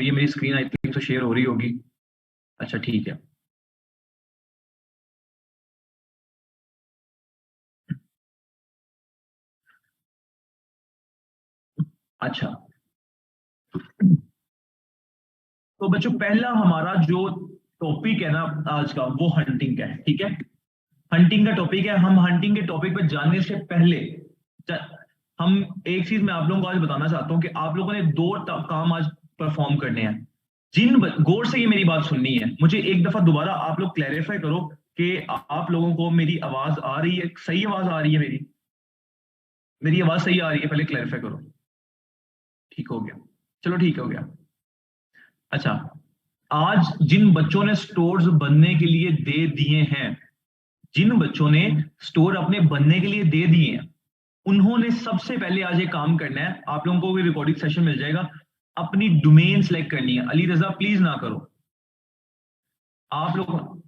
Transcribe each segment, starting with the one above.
ये मेरी screen I think तो शेयर हो रही होगी। अच्छा ठीक है। अच्छा, तो बच्चों पहला हमारा जो टॉपिक है ना आज का, वो हंटिंग का है। ठीक है, हंटिंग का टॉपिक है। हम हंटिंग के टॉपिक पर जानने से पहले ज- हम एक चीज मैं आप लोगों को आज बताना चाहता हूँ कि आप लोगों ने दो काम आज परफॉर्म करने हैं। गौर से ये मेरी बात सुननी है। मुझे एक दफा दोबारा आप लोग क्लैरिफाई करो कि आप लोगों को मेरी आवाज आ रही है, सही आवाज आ रही है मेरी? मेरी आवाज सही आ रही है? पहले क्लैरिफाई करो। ठीक हो गया, चलो ठीक हो गया। अच्छा, आज जिन बच्चों ने स्टोर्स बनने के लिए दे दिए हैं, जिन बच्चों ने स्टोर अपने बनने के लिए दे दिए हैं, उन्होंने सबसे पहले आज ये काम करना है। आप लोगों को भी रिकॉर्डिंग सेशन मिल जाएगा। अपनी डोमेन सेलेक्ट करनी है। अली रजा प्लीज ना करो आप लोग।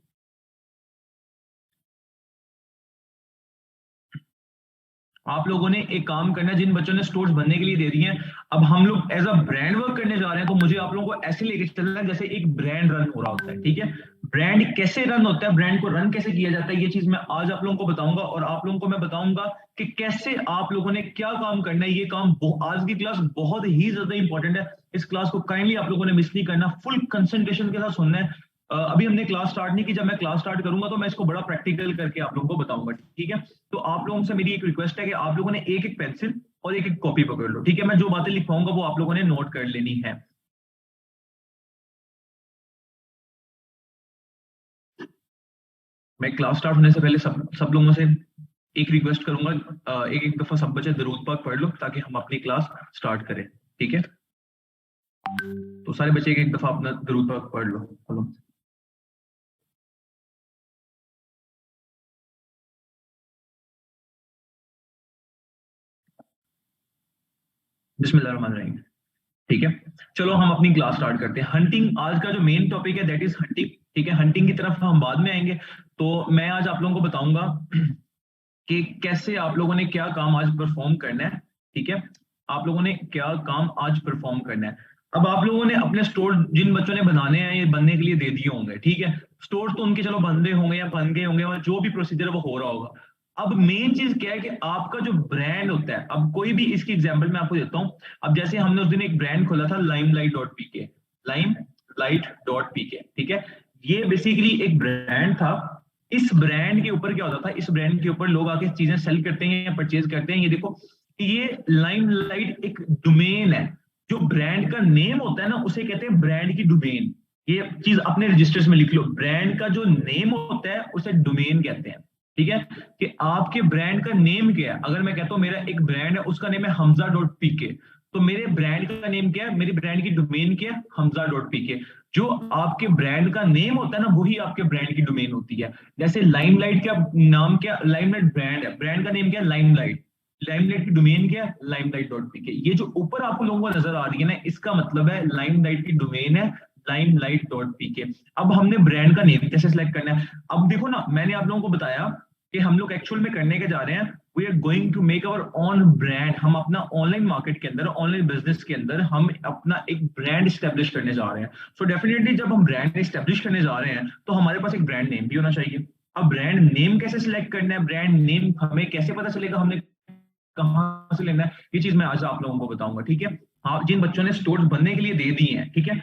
आप लोगों ने एक काम करना है, जिन बच्चों ने स्टोर्स बनने के लिए दे दिए हैं, अब हम लोग एज अ ब्रांड वर्क करने जा रहे हैं, तो मुझे आप लोगों को ऐसे लेके चलना है जैसे एक ब्रांड रन हो रहा होता है। ठीक है, ब्रांड कैसे रन होता है, ब्रांड को रन कैसे किया जाता है, ये चीज मैं आज आप लोगों को बताऊंगा। और आप लोगों को मैं बताऊंगा कि कैसे आप लोगों ने क्या काम करना है। ये काम आज की क्लास बहुत ही ज्यादा इंपॉर्टेंट है। इस क्लास को काइंडली आप लोगों ने मिस नहीं करना, फुल कंसंट्रेशन के साथ सुनना है। अभी हमने क्लास स्टार्ट नहीं की। जब मैं क्लास स्टार्ट करूंगा तो मैं इसको बड़ा प्रैक्टिकल करके आप लोगों को बताऊंगा। ठीक है, तो आप लोगों से मेरी एक रिक्वेस्ट है कि आप लोगों ने एक एक पेंसिल और एक एक कॉपी पकड़ लो। ठीक है, मैं जो बातें लिखवाऊंगा वो आप लोगों ने नोट कर लेनी है। मैं क्लास स्टार्ट होने से पहले सब सब लोगों से एक रिक्वेस्ट करूंगा, एक एक दफा सब बच्चे दरूद पाक पढ़ लो ताकि हम अपनी क्लास स्टार्ट करें। ठीक है, तो सारे बच्चे एक एक दफा अपना दरूद पाक पढ़ लो। चलो, बिस्मिल्लाह रहमान रहीम। ठीक है, चलो हम अपनी क्लास स्टार्ट करते हैं। हंटिंग आज का जो मेन टॉपिक है दैट इज हंटिंग। ठीक है, हंटिंग की तरफ हम बाद में आएंगे। तो मैं आज आप लोगों को बताऊंगा कि कैसे आप लोगों ने क्या काम आज परफॉर्म करना है। ठीक है, आप लोगों ने क्या काम आज परफॉर्म करना है। अब आप लोगों ने अपने स्टोर जिन बच्चों ने बनाने हैं, ये बनने के लिए दे दिए होंगे। ठीक है, स्टोर तो उनके चलो बन रहे होंगे या बन गए होंगे, और जो भी प्रोसीजर है वो हो रहा होगा। अब मेन चीज क्या है कि आपका जो ब्रांड होता है, अब कोई भी इसकी एग्जांपल मैं आपको देता हूं। अब जैसे हमने उस दिन एक ब्रांड खोला था, लाइमलाइट.pk, लाइमलाइट.pk। ठीक है, ये बेसिकली एक ब्रांड था। इस ब्रांड के ऊपर क्या होता था, इस ब्रांड के ऊपर लोग आके चीजें सेल करते हैं या परचेज करते हैं। ये देखो, ये लाइमलाइट एक डोमेन है। जो ब्रांड का नेम होता है ना, उसे कहते हैं ब्रांड की डोमेन। ये चीज अपने रजिस्टर्स में लिख लो, ब्रांड का जो नेम होता है उसे डोमेन कहते हैं। ठीक है, कि आपके ब्रांड का नेम क्या है। अगर मैं कहता हूं मेरा एक ब्रांड है, उसका नेम है हमजा.pk, तो मेरे ब्रांड का नेम क्या है, मेरी ब्रांड की डोमेन क्या है, हमजा.pk। जो आपके ब्रांड का नेम होता है ना, वही आपके ब्रांड की डोमेन होती है। जैसे लाइमलाइट का नाम क्या, लाइमलाइट ब्रांड है, ब्रांड का नेम क्या है, लाइमलाइट। लाइमलाइट की डोमेन क्या है, लाइमलाइट.pk। ये जो ऊपर आपको लोगों को नजर आ रही है ना, इसका मतलब है लाइमलाइट की डोमेन है लाइमलाइट.pk। अब हमने ब्रांड का नेम कैसे सिलेक्ट करना है। अब देखो ना, मैंने आप लोगों को बताया कि हम लोग एक्चुअल में करने के जा रहे हैं, we are going to make our on brand. हम अपना ऑनलाइन मार्केट के अंदर, ऑनलाइन बिजनेस के अंदर हम अपना एक ब्रांड स्टैब्लिश करने जा रहे हैं। सो डेफिनेटली जब हम ब्रांड स्टैब्लिश करने जा रहे हैं तो हमारे पास एक ब्रांड नेम भी होना चाहिए। अब ब्रांड नेम कैसे सिलेक्ट करना है, ब्रांड नेम हमें कैसे पता चलेगा हमने कहां से लेना है, ये चीज मैं आज आप लोगों को बताऊंगा। ठीक है, हाँ, जिन बच्चों ने स्टोर्स बनने के लिए दे दिए हैं, ठीक है,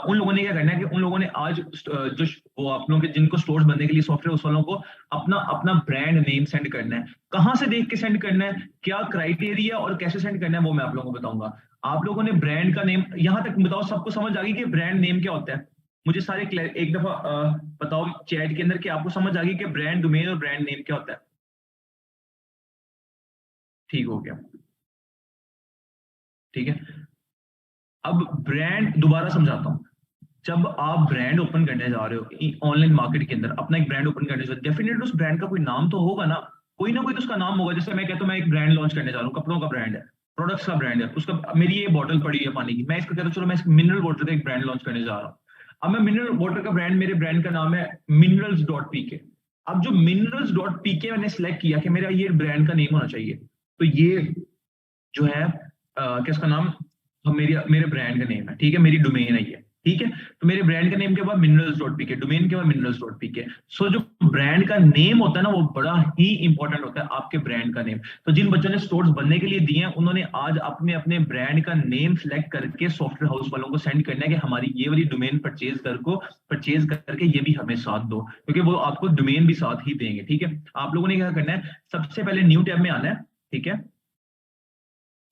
उन लोगों ने क्या करना है कि उन लोगों ने आज जो वो आप लोगों के जिनको स्टोर्स बनने के लिए सॉफ्टवेयर, उस वालों को अपना अपना ब्रांड नेम सेंड करना है। कहां से देख के सेंड करना है, क्या क्राइटेरिया और कैसे सेंड करना है, वो मैं आप लोगों को बताऊंगा। आप लोगों ने ब्रांड का नेम, यहां तक बताओ सबको समझ आ गई कि ब्रांड नेम क्या होता है? मुझे सारे एक दफा बताओ चैट के अंदर कि आपको समझ आ गई कि ब्रांड डोमेन और ब्रांड नेम क्या होता है। ठीक हो गया। ठीक है, अब ब्रांड दोबारा समझाता हूँ। जब आप ब्रांड ओपन करने जा रहे हो ऑनलाइन मार्केट के अंदर, अपना एक ब्रांड ओपन करने जा रहे हो, डेफिनेटली उस ब्रांड का कोई नाम तो होगा ना कोई तो उसका नाम होगा। जैसे मैं कहता हूँ मैं एक ब्रांड लॉन्च करने जा रहा हूँ, कपड़ों का ब्रांड है, प्रोडक्ट्स का ब्रांड है, उसका मेरी ये बॉटल पड़ी है पानी की, मैं इसको कहता हूँ चलो मैं मिनरल वाटर का एक ब्रांड लॉन्च करने जा रहा हूँ। अब मैं मिनरल वाटर का ब्रांड, मेरे ब्रांड का नाम है मिनरल्स.pk। अब जो मिनरल्स.pk मैंने सेलेक्ट किया कि मेरा ये ब्रांड का नेम होना चाहिए, तो ये जो है क्या इसका नाम, हम मेरे ब्रांड का नेम है, ठीक है, मेरी डोमेन है ये, ठीक है। तो मेरे ब्रांड का नेम के बाद minerals.pk, डोमेन के बाद minerals.pk। सो जो ब्रांड का नेम होता है ना, वो बड़ा ही इंपॉर्टेंट होता है, आपके ब्रांड का नेम। तो जिन बच्चों ने स्टोर्स बनने के लिए दिए हैं, उन्होंने आज अपने अपने ब्रांड का नेम सेलेक्ट करके सॉफ्टवेयर हाउस वालों को सेंड करना है कि हमारी ये वाली डोमेन परचेज करके ये भी हमें साथ दो, क्योंकि वो आपको डोमेन भी साथ ही देंगे, ठीक है। आप लोगों ने क्या करना है, सबसे पहले न्यू टैब में आना है, ठीक है।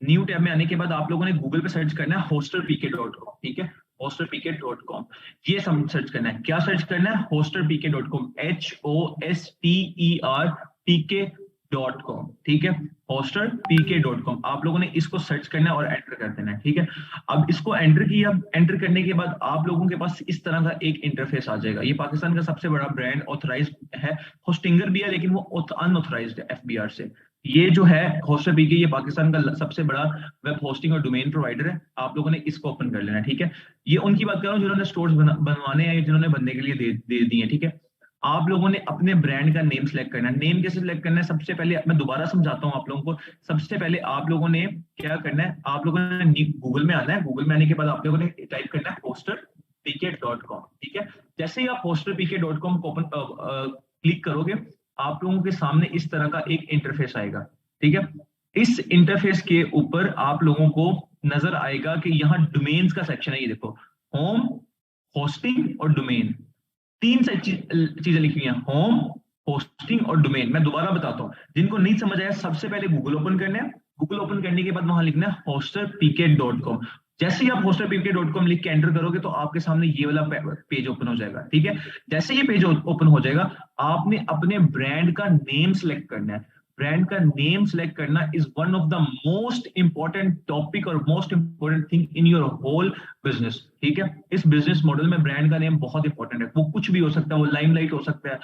न्यू टैब में आने के बाद आप लोगों ने गूगल पे सर्च करना है hosterpk.com, ठीक है, hosterpk.com। ये सब सर्च करना है, क्या सर्च करना है, hosterpk.com, HOSTERPK.com, ठीक है, hosterpk.com। आप लोगों ने इसको सर्च करना है और एंटर कर देना है, ठीक है। अब इसको एंटर किया, एंटर करने के बाद आप लोगों के पास इस तरह का एक इंटरफेस आ जाएगा। ये पाकिस्तान का सबसे बड़ा ब्रांड ऑथराइज है, होस्टिंगर भी है, लेकिन वो अनऑथराइज्ड है एफबीआर से। ये जो है होस्टरपीके, ये पाकिस्तान का सबसे बड़ा वेब होस्टिंग और डोमेन प्रोवाइडर है। आप लोगों ने इसको ओपन कर लेना है, ठीक है। ये उनकी बात कर रहा हूँ जिन्होंने स्टोर्स बनवाने हैं, जिन्होंने बनने के लिए दे दिए, ठीक है। आप लोगों ने अपने ब्रांड का नेम सेलेक्ट करना है। नेम कैसे सेलेक्ट करना है, सबसे पहले मैं दोबारा समझाता हूँ आप लोगों को। सबसे पहले आप लोगों ने क्या करना है, आप लोगों ने गूगल में आना है। गूगल में आने के बाद आप लोगों ने टाइप करना है hosterpk.com, ठीक है। जैसे ही आप hosterpk.com को ओपन क्लिक करोगे, आप लोगों के सामने इस तरह का एक इंटरफेस आएगा, ठीक है। इस इंटरफेस के ऊपर आप लोगों को नजर आएगा कि यहाँ डोमेन्स का सेक्शन है। ये देखो, होम, होस्टिंग और डोमेन, तीन चीजें लिखी हैं, होम, होस्टिंग और डोमेन। मैं दोबारा बताता हूँ, जिनको नहीं समझ आया, सबसे पहले गूगल ओपन करना है। गूगल ओपन करने के बाद वहां लिखना है hosterpk.com। जैसे ही आप hosterpk.com लिख के एंटर करोगे, तो आपके सामने ये वाला पेज ओपन हो जाएगा, ठीक है। जैसे ये पेज ओपन हो जाएगा, आपने अपने ब्रांड का नेम सेलेक्ट करना है। ब्रांड का नेम सेलेक्ट करना is one of the most important topic और most important thing in your whole business, ठीक है। इस बिजनेस मॉडल में ब्रांड का नेम बहुत इंपॉर्टेंट है। वो कुछ भी हो सकता है, वो लाइमलाइट हो सकता है,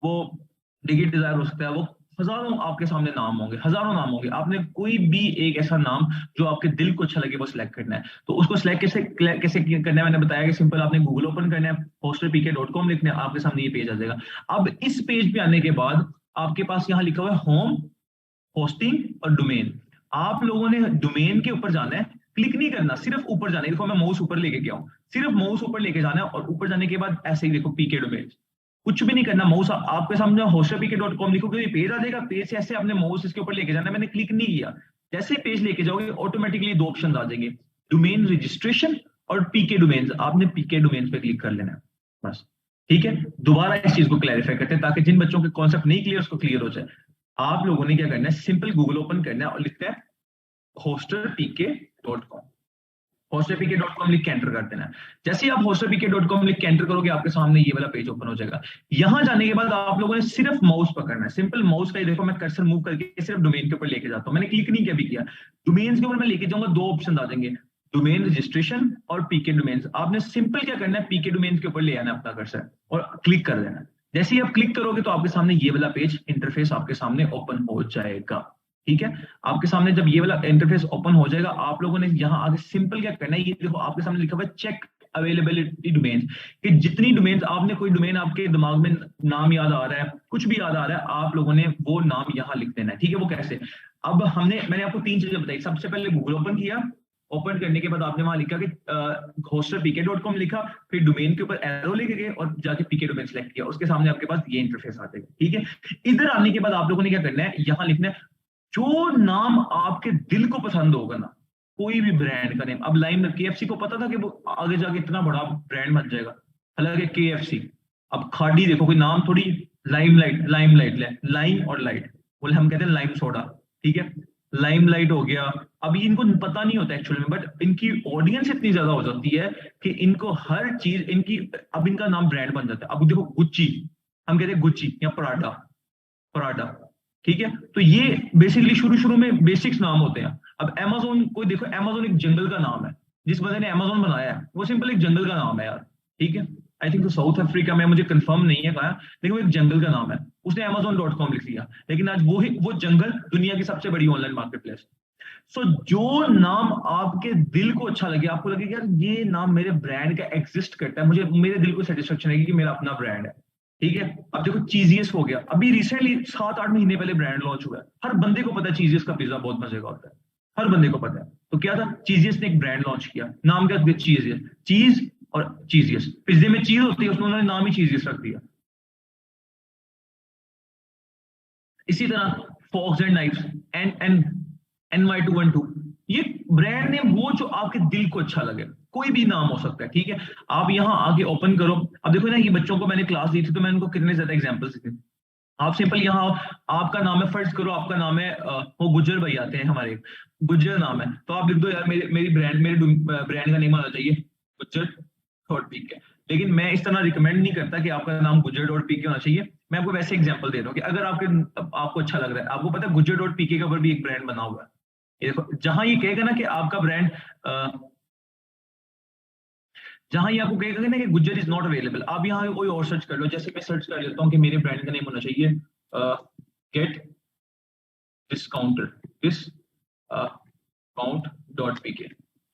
वो डिजिट डिजायर हो सकता है, वो हजारों आपके सामने नाम होंगे, हजारों नाम होंगे। आपने कोई भी एक ऐसा नाम जो आपके दिल को अच्छा लगे वो सिलेक्ट करना है। तो उसको सिलेक्ट कैसे कैसे करना है, मैंने बताया कि सिंपल, आपने गूगल ओपन करना है, hosterpk.com लिखना है, आपके सामने ये पेज आ जाएगा। अब इस पेज पे आने के बाद आपके पास यहाँ लिखा हुआ है होम, होस्टिंग और डोमेन। आप लोगों ने डोमेन के ऊपर जाना है, क्लिक नहीं करना, सिर्फ ऊपर जाना है। देखो मैं माउस ऊपर लेके गया हूं, सिर्फ माउस ऊपर लेके जाना है, और ऊपर जाने के बाद ऐसे ही देखो पीके डोमेन, कुछ भी नहीं करना। माउस आपके सामने hosterpk.com लिखोगे, पेज आ जाएगा। पेज से ऐसे आपने माउस इसके ऊपर लेके जाना है, मैंने क्लिक नहीं किया। जैसे पेज लेके जाओगे, ऑटोमेटिकली दो ऑप्शन आ जाएंगे, डोमेन रजिस्ट्रेशन और पीके डोमेन। आपने पीके डोमेन पे क्लिक कर लेना है, बस, ठीक है। दोबारा इस चीज को क्लैरिफाई करते हैं, ताकि जिन बच्चों के कॉन्सेप्ट नहीं क्लियर, उसको क्लियर हो जाए। आप लोगों ने क्या करना है, सिंपल गूगल ओपन करना है और लिखना है hosterpk.com, hosterpk.com लिख के एंटर कर देना है। जैसे ही आप hosterpk.com लिख के एंटर करोगे, आपके सामने ये वाला पेज ओपन हो जाएगा। यहां जाने के बाद आप लोगों ने सिर्फ माउस पकड़ना है, सिंपल माउस का, देखो मैं कर्सर मूव करके सिर्फ डोमेन के ऊपर लेके जाता हूं, मैंने क्लिक नहीं किया। डोमेन्स के ऊपर मैं लेके जाऊंगा, दो ऑप्शन आ जाएंगे, डोमेन रजिस्ट्रेशन और पीके डोमेन्स। आपने सिंपल क्या करना है, पीके डोमेन्स के ऊपर ले आना है अपना कर्सर और क्लिक कर देना है। जैसे ही आप क्लिक करोगे, तो आपके सामने ये वाला पेज इंटरफेस आपके सामने ओपन हो जाएगा, ठीक है। आपके सामने जब ये वाला इंटरफेस ओपन हो जाएगा, आप लोगों ने यहाँ आगे सिंपल क्या करना है, ये देखो आपके सामने लिखा हुआ है चेक अवेलेबिलिटी डोमेन, कि जितनी डोमेन आपने, कोई डोमेन आपके दिमाग में नाम याद आ रहा है, कुछ भी याद आ रहा है, आप लोगों ने वो नाम यहाँ लिख देना है, ठीक है। वो कैसे, अब मैंने आपको तीन चीजें बताई। सबसे पहले गूगल ओपन किया, ओपन करने के बाद आपने वहां लिखा कि hosterpk.com लिखा, फिर डोमेन के ऊपर एरो लेके गए और जाके पीके डोमेन सेलेक्ट किया, उसके सामने आपके पास ये इंटरफेस आ जाएगा, ठीक है। इधर आने के बाद आप लोगों ने क्या करना है, यहाँ लिखना है जो नाम आपके दिल को पसंद होगा ना, कोई भी ब्रांड का नेम। अब लाइम केएफसी को पता था कि वो आगे जाके इतना बड़ा ब्रांड बन जाएगा, हालांकि केएफसी, अब खाड़ी देखो, कोई नाम थोड़ी, लाइमलाइट लाइम और लाइट, बोले हम कहते हैं लाइम सोडा, ठीक है, लाइमलाइट हो गया। अभी इनको पता नहीं होता एक्चुअली में, बट इनकी ऑडियंस इतनी ज्यादा हो जाती है कि इनको हर चीज इनकी, अब इनका नाम ब्रांड बन जाता है। अब देखो गुच्ची, हम कहते हैं गुच्ची या पराडा, पराडा, ठीक है। तो ये बेसिकली शुरू में बेसिक्स नाम होते हैं। अब अमेजोन, कोई देखो, अमेजोन एक जंगल का नाम है, जिस बंदे ने अमेजोन बनाया है वो सिंपल एक जंगल का नाम है यार, ठीक है। आई थिंक तो साउथ अफ्रीका में, मुझे कंफर्म नहीं है कहा, लेकिन वो एक जंगल का नाम है, उसने amazon.com लिख लिया, लेकिन आज वो जंगल दुनिया की सबसे बड़ी ऑनलाइन मार्केट प्लेस। सो जो नाम आपके दिल को अच्छा लगे, आपको लगे यार ये नाम मेरे ब्रांड का एग्जिस्ट करता है, मुझे मेरे दिल को सेटिस्फेक्शन है कि मेरा अपना ब्रांड है, ठीक है। अब देखो चीजियस हो गया, अभी रिसेंटली 7-8 महीने पहले ब्रांड लॉन्च हुआ है, हर बंदे को पता है चीजियस का पिज्जा बहुत मजे का होता है, हर बंदे को पता है, तो क्या था, चीजियस ने एक ब्रांड लॉन्च किया, नाम क्या दिया, चीजियस, चीज और चीजियस, पिज्जे में चीज होती है, उसमें उन्होंने नाम ही चीजियस रख दिया। इसी तरह फॉक्स एंड नाइफ्स, NY212, ये ब्रांड नेम वो जो आपके दिल को अच्छा लगे, कोई भी नाम हो सकता है, ठीक है। आप यहाँ आगे ओपन करो, अब देखो ना, ये बच्चों को मैंने क्लास दी थी तो मैंने उनको कितने ज्यादा एग्जांपल्स दिए। आप सिंपल यहाँ आपका नाम है, फर्ज करो आपका नाम है वो गुज्जर भाई आते हैं हमारे, गुज्जर नाम है, तो आप लिख दो यार मेरी ब्रांड का नेम आना चाहिए गुज्जर डॉट पी के। लेकिन मैं इस तरह रिकमेंड नहीं करता कि आपका नाम गुज्जर डॉट पी के होना चाहिए। मैं आपको वैसे एग्जांपल दे रहा हूँ कि अगर आपको अच्छा लग रहा है, आपको पता है गुज्जर डॉट पीके के ऊपर भी एक ब्रांड बना हुआ है, ये देखो, जहां ये कहेगा ना कि आपका ब्रांड, जहां ये आपको कहेगा ना कि गुज्जर इज नॉट अवेलेबल, आप यहाँ कोई और सर्च कर लो, जैसे मैं सर्च कर लेता हूँ कि मेरे ब्रांड का नेम होना चाहिए गेट डिस्काउंटर डिस्काउंट डॉट पी के,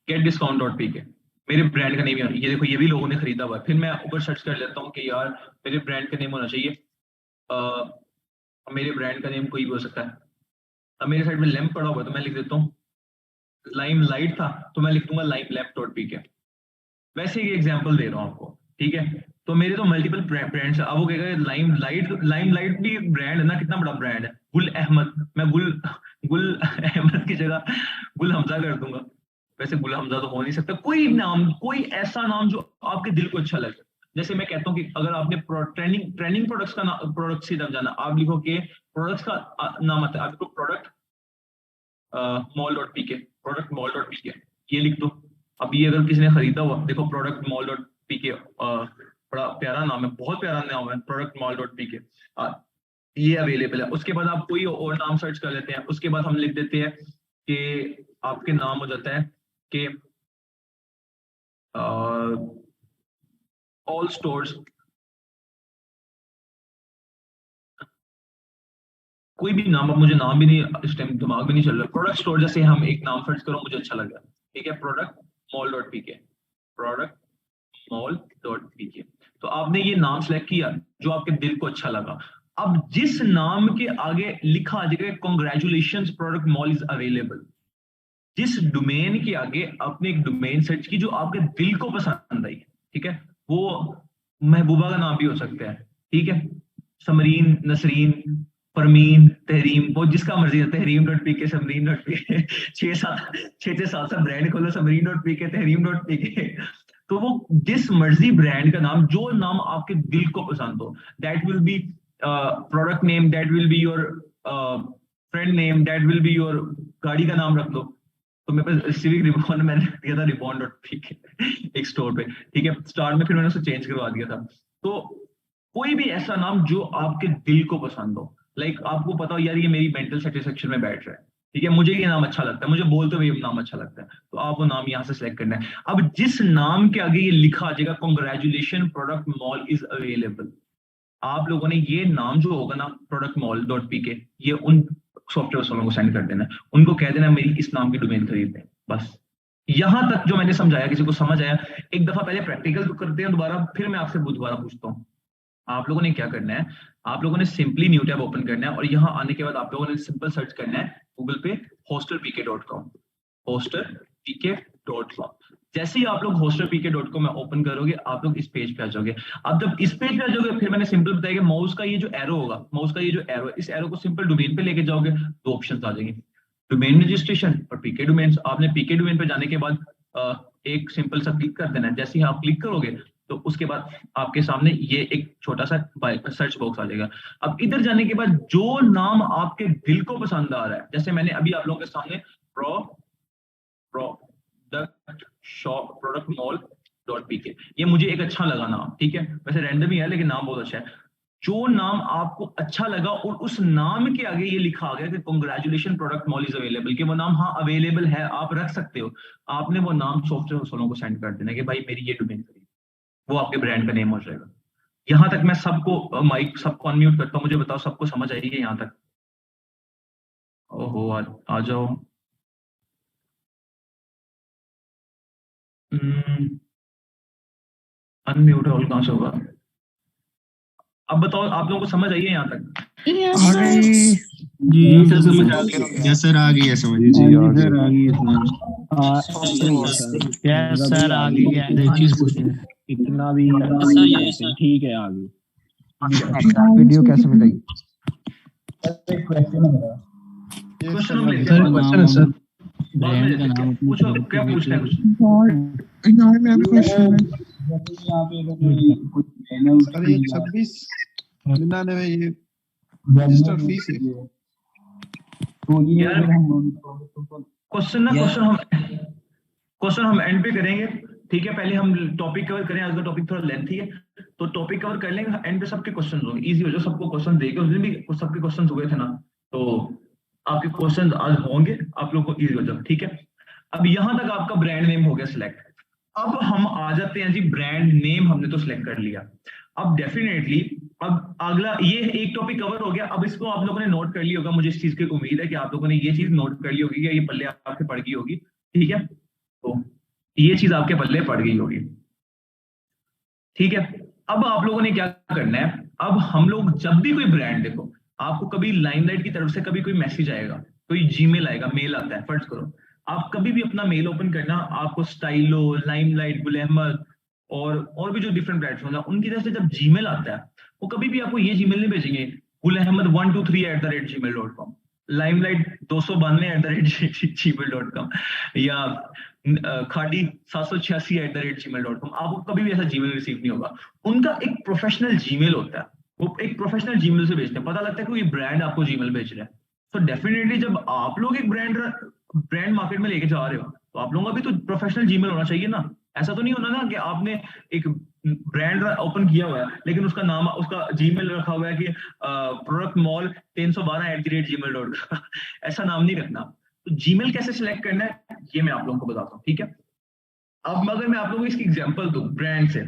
गेट डिस्काउंट डॉट पी के, मेरे ब्रांड का नेम है, ये देखो ये भी लोगों ने खरीदा हुआ है। फिर मैं ऊपर सर्च कर लेता हूँ कि यार मेरे ब्रांड का नेम होना चाहिए, मेरे ब्रांड का नेम कोई भी हो सकता है। अब मेरे साइड में लैम्प पड़ा हुआ है तो मैं लिख देता हूँ, लाइम लाइट था तो मैं लिख दूंगा लाइम लैम्प डॉट पी के। वैसे ही एग्जांपल दे रहा हूँ आपको, ठीक है। तो मेरे तो मल्टीपल ब्रांड्स है। अब वो कहेगा लाइम लाइट भी ब्रांड है ना, कितना बड़ा ब्रांड है। गुल अहमद, मैं गुल गुल अहमद की जगह गुल हमजा कर दूंगा। वैसे गुल हमजा तो हो नहीं सकता, कोई नाम, कोई ऐसा नाम जो आपके दिल को अच्छा लगे। जैसे मैं कहता हूँ कि अगर आपने ट्रेंडिंग ट्रेंडिंग प्रोडक्ट्स का प्रोडक्ट की तरफ जाना, आप लिखो कि प्रोडक्ट्स का नाम आता है, आप लिखो प्रोडक्ट मॉल डॉट पी के, प्रोडक्ट मॉल डॉट पी के, ये लिख दो। अब ये अगर किसी ने खरीदा हुआ, देखो प्रोडक्ट मॉल डॉट पी के, बड़ा प्यारा नाम है, बहुत प्यारा नाम है प्रोडक्ट मॉल डॉट पी के, ये अवेलेबल है। उसके बाद आप कोई और नाम सर्च कर लेते हैं, उसके बाद हम लिख देते हैं कि आपके नाम हो जाता है कि ऑल स्टोर्स, कोई भी नाम, अब मुझे नाम भी नहीं इस टाइम दिमाग में नहीं चल रहा, प्रोडक्ट स्टोर, जैसे हम एक नाम सर्च करो मुझे अच्छा लगा, ठीक है, प्रोडक्ट मॉल डॉट पी के, प्रोडक्ट मॉल डॉट पी के। तो आपने ये नाम सेलेक्ट किया जो आपके दिल को अच्छा लगा। अब जिस नाम के आगे लिखा आ जाएगा congratulation product mall is available, जिस डोमेन के आगे आपने एक डोमेन सर्च की जो आपके दिल को पसंद आई, ठीक है, वो महबूबा का नाम भी हो सकता है, ठीक है, समरीन, नसरीन, फरमीन, तहरीम, वो जिसका मर्जी है, तहरीम डॉट पी के, समरीन डॉट पी के, छह सात सात ब्रांड खोलो, समरीन डॉट पी के, तहरीम डॉट पी के। तो वो जिस मर्जी ब्रांड का नाम, जो नाम आपके दिल को पसंद हो, that will be product name, that will be your friend name, that will be your गाड़ी का नाम रख दो। तो मेरे पास सिविक रिबॉन मैंने दिया था, रिबॉन डॉट पी के, एक स्टोर पे, ठीक है, स्टार्ट में, फिर मैंने उसे चेंज करवा दिया था। तो कोई भी ऐसा नाम जो आपके दिल को पसंद हो, लाइक आपको पता हो यार ये मेरी मेंटल सेटिस्फेक्शन में बैठ रहा है, ठीक है, मुझे ये नाम अच्छा लगता है, मुझे बोलते हुए ये नाम अच्छा लगता है, तो आप वो नाम यहाँ से सिलेक्ट करना है। अब जिस नाम के आगे ये लिखा आ जाएगा congratulation product mall is available, आप लोगों ने ये नाम जो होगा ना प्रोडक्ट मॉल डॉट पी के, ये उन सॉफ्टवेयर वालों को सेंड कर देना, उनको कह देना मेरी इस नाम की डोमेन खरीद दें, बस। यहां तक जो मैंने समझाया किसी को समझ आया? एक दफा पहले प्रैक्टिकल तो करते हैं दोबारा, फिर मैं आपसे दोबारा पूछता हूँ। आप लोगों ने क्या करना है, आप लोगों ने सिंपली न्यू टैब ओपन करना है और यहाँ आने के बाद आप लोगों ने सिंपल सर्च करना है गूगल पे hostelpk.com, hostelpk.com। जैसे ही आप लोग hostelpk.com में ओपन करोगे, आप लोग इस पेज पे आ जाओगे। अब जब इस पेज पे आ जाओगे, फिर मैंने सिंपल बताया कि माउस का ये जो एरो होगा, माउस का ये जो एरो है, इस एरो को सिंपल डोमेन पे लेके जाओगे, दो ऑप्शन आ जाएंगे, डोमेन रजिस्ट्रेशन और पीके डोमेन। आपने पीके डोमेन पे जाने के बाद एक सिंपल सा क्लिक कर देना है। जैसे ही आप क्लिक करोगे तो उसके बाद आपके सामने ये एक छोटा सा सर्च बॉक्स आ जाएगा। अब इधर जाने के बाद जो नाम आपके दिल को पसंद आ रहा है, जैसे मैंने अभी आप लोगों के सामने product shop, product mall dot P के, ये मुझे एक अच्छा लगा नाम, ठीक है, वैसे रैंडम ही है लेकिन नाम बहुत अच्छा है। जो नाम आपको अच्छा लगा और उस नाम के आगे ये लिखा आ गया कि congratulation product mall is available, कि वो नाम हाँ अवेलेबल है, आप रख सकते हो, आपने वो नाम सॉफ्टवेयर वालों को सेंड कर देना कि भाई मेरी ये डोमेन खरीद, वो आपके ब्रांड का नेम हो जाएगा। यहां तक मैं सबको माइक सबको अनम्यूट करता हूँ, मुझे बताओ सबको समझ आई है यहाँ तक? ओहो, आ जाओ। अनम्यूट ऑल कहाँ से होगा? अब बताओ आप लोगों को समझ आई है यहाँ तक? आ गई जी सर समझ आ गया। यस सर, आ गई है समझ। जी जी आ सर आ गई। गई सर। यस सर आ गई है। एक चीज पूछनी है इतना भी सर, ये ठीक है आ गई। वीडियो कैसे मिलेगी? क्वेश्चन हम लेते सर हैं क्वेश्चन है सर, बाद में ब्रांड का लेते हैं। नाम अपनी पूछो प्रोडक्ट क्या के पूछना है बेचे। कुछ। यहाँ मेरा क्वेश्चन है। सर ये 2699 ये रजिस्टर फीस है। यार क्वेश्चन हम एंड पे करेंगे, ठीक है। पहले हम टॉपिक कवर करें, आज का टॉपिक थोड़ा लेंथी है तो टॉपिक कवर कर लेंगे, एंड पे सबके क्वेश्चन होंगे, इजी हो जाए। सबको क्वेश्चन देके उस दिन भी सबके क्वेश्चन हुए थे ना, तो आपके क्वेश्चन आज होंगे, आप लोगों को इजी हो जाए, ठीक है। अब यहां तक आपका ब्रांड नेम हो गया सिलेक्ट। अब हम आ जाते हैं जी, ब्रांड नेम हमने तो सिलेक्ट कर लिया। अब डेफिनेटली अब अगला ये एक टॉपिक कवर हो गया। अब इसको आप लोगों ने नोट कर लिया होगा, मुझे इस चीज की उम्मीद है कि आप लोगों ने ये चीज नोट कर ली होगी, या ये पल्ले आपके पड़ गई होगी, ठीक है। तो ये चीज आपके पल्ले पड़ गई होगी, ठीक है। अब आप लोगों ने क्या करना है, अब हम लोग जब भी कोई ब्रांड, देखो आपको कभी लाइमलाइट की तरफ से कभी कोई मैसेज आएगा, कोई जीमेल आएगा, मेल आता है, फर्ज करो आप कभी भी अपना मेल ओपन करना, आपको स्टाइलो, लाइमलाइट, गुल अहमद और भी जो डिफरेंट प्लेटफॉर्म है उनकी तरफ से जब जीमेल आता है, वो कभी भी आपको ये जीमेल नहीं भेजेंगे Gul Ahmed 123@gmail.com, limelight 292@gmail.com, या खाड़ी 786@gmail.com। आपको कभी भी ऐसा जीमेल रिसीव नहीं होगा। उनका एक प्रोफेशनल जीमेल होता है, वो एक प्रोफेशनल जीमेल से भेजते हैं, पता लगता है कि ये ब्रांड आपको जीमेल भेज रहा है। तो डेफिनेटली जब आप लोग एक ब्रांड मार्केट में लेके जा रहे हो, तो आप लोगों का भी तो प्रोफेशनल जीमेल होना चाहिए ना। ऐसा तो नहीं होना ना कि आपने एक ब्रांड ओपन किया हुआ है लेकिन उसका नाम, उसका जीमेल रखा हुआ है कि प्रोडक्ट मॉल 312@gmail.com। ऐसा नाम नहीं रखना। तो जीमेल कैसे सिलेक्ट करना है ये मैं आप लोगों को बताता हूँ, ठीक है। अब अगर मैं आप लोगों को इसकी एग्जांपल दूं ब्रांड से,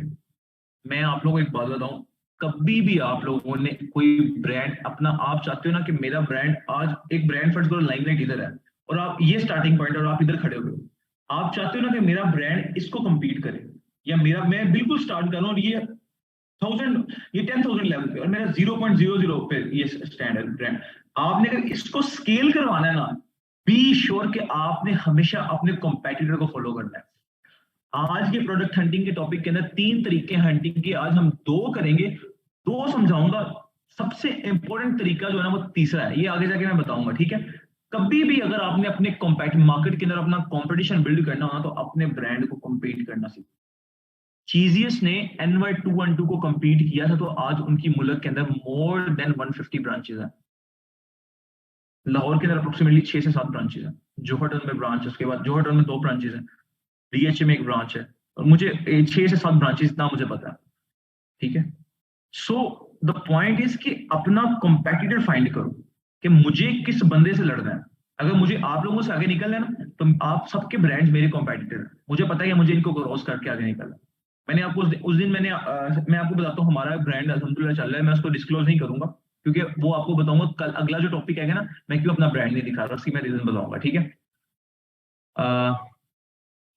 मैं आप लोगों को एक बात बताऊं, कभी भी आप लोगों ने कोई ब्रांड अपना, आप चाहते हो ना कि मेरा ब्रांड, आज एक ब्रांड फर्स्ट करो, लाइमलाइट इधर है और आप ये स्टार्टिंग पॉइंट और आप इधर खड़े हुए हो, आप चाहते हो ना कि मेरा ब्रांड इसको कंपीट करे, या मेरा, मैं बिल्कुल स्टार्ट कर रहा हूँ और ये 10,000 लेवल पे और मेरा 0.00 पे ये स्टैंड है ब्रांड। आपने अगर इसको स्केल करवाना है ना, बी श्योर कि आपने हमेशा अपने कॉम्पिटिटर को फॉलो करना है। आज के प्रोडक्ट हंटिंग के टॉपिक के अंदर 3 तरीके हंटिंग के, आज हम 2 करेंगे, 2 समझाऊंगा। सबसे इंपॉर्टेंट तरीका जो है ना वो तीसरा है, ये आगे जाके मैं बताऊंगा, ठीक है। कभी भी अगर आपने अपने कॉम्पिटिटिव मार्केट के अंदर अपना कंपटीशन बिल्ड करना हो ना, तो अपने ब्रांड को कम्पीट करना सीखो। चीजियस ने NY212 को कंपीट किया था, तो आज उनकी मुल्क के अंदर मोर देन 150 ब्रांचेस हैं। लाहौर के अंदर अप्रोक्सीमेटली 6 से 7 ब्रांचेस हैं, जोहर में ब्रांच है, उसके बाद जोहर में 2 ब्रांचेस हैं, DH में एक ब्रांच है, और मुझे 6 से 7 ब्रांचेस इतना मुझे पता है, ठीक है। सो द पॉइंट इज कि अपना कंपेटिटर फाइंड करो कि मुझे किस बंदे से लड़ना है। अगर मुझे आप लोगों से आगे निकलना है ना, तो आप सबके ब्रांड्स मेरे कंपेटिटर हैं, मुझे पता है कि मुझे इनको क्रॉस करके आगे निकलना है। मैंने आपको उस दिन मैं आपको बताता हूँ, हमारा ब्रांड अल्हम्दुलिल्लाह चल रहा है, मैं उसको डिस्क्लोज नहीं करूंगा क्योंकि वो आपको बताऊंगा कल, अगला जो टॉपिक है ना, मैं क्यों अपना ब्रांड नहीं दिखा रहा, उसकी मैं रीजन बताऊंगा, ठीक है।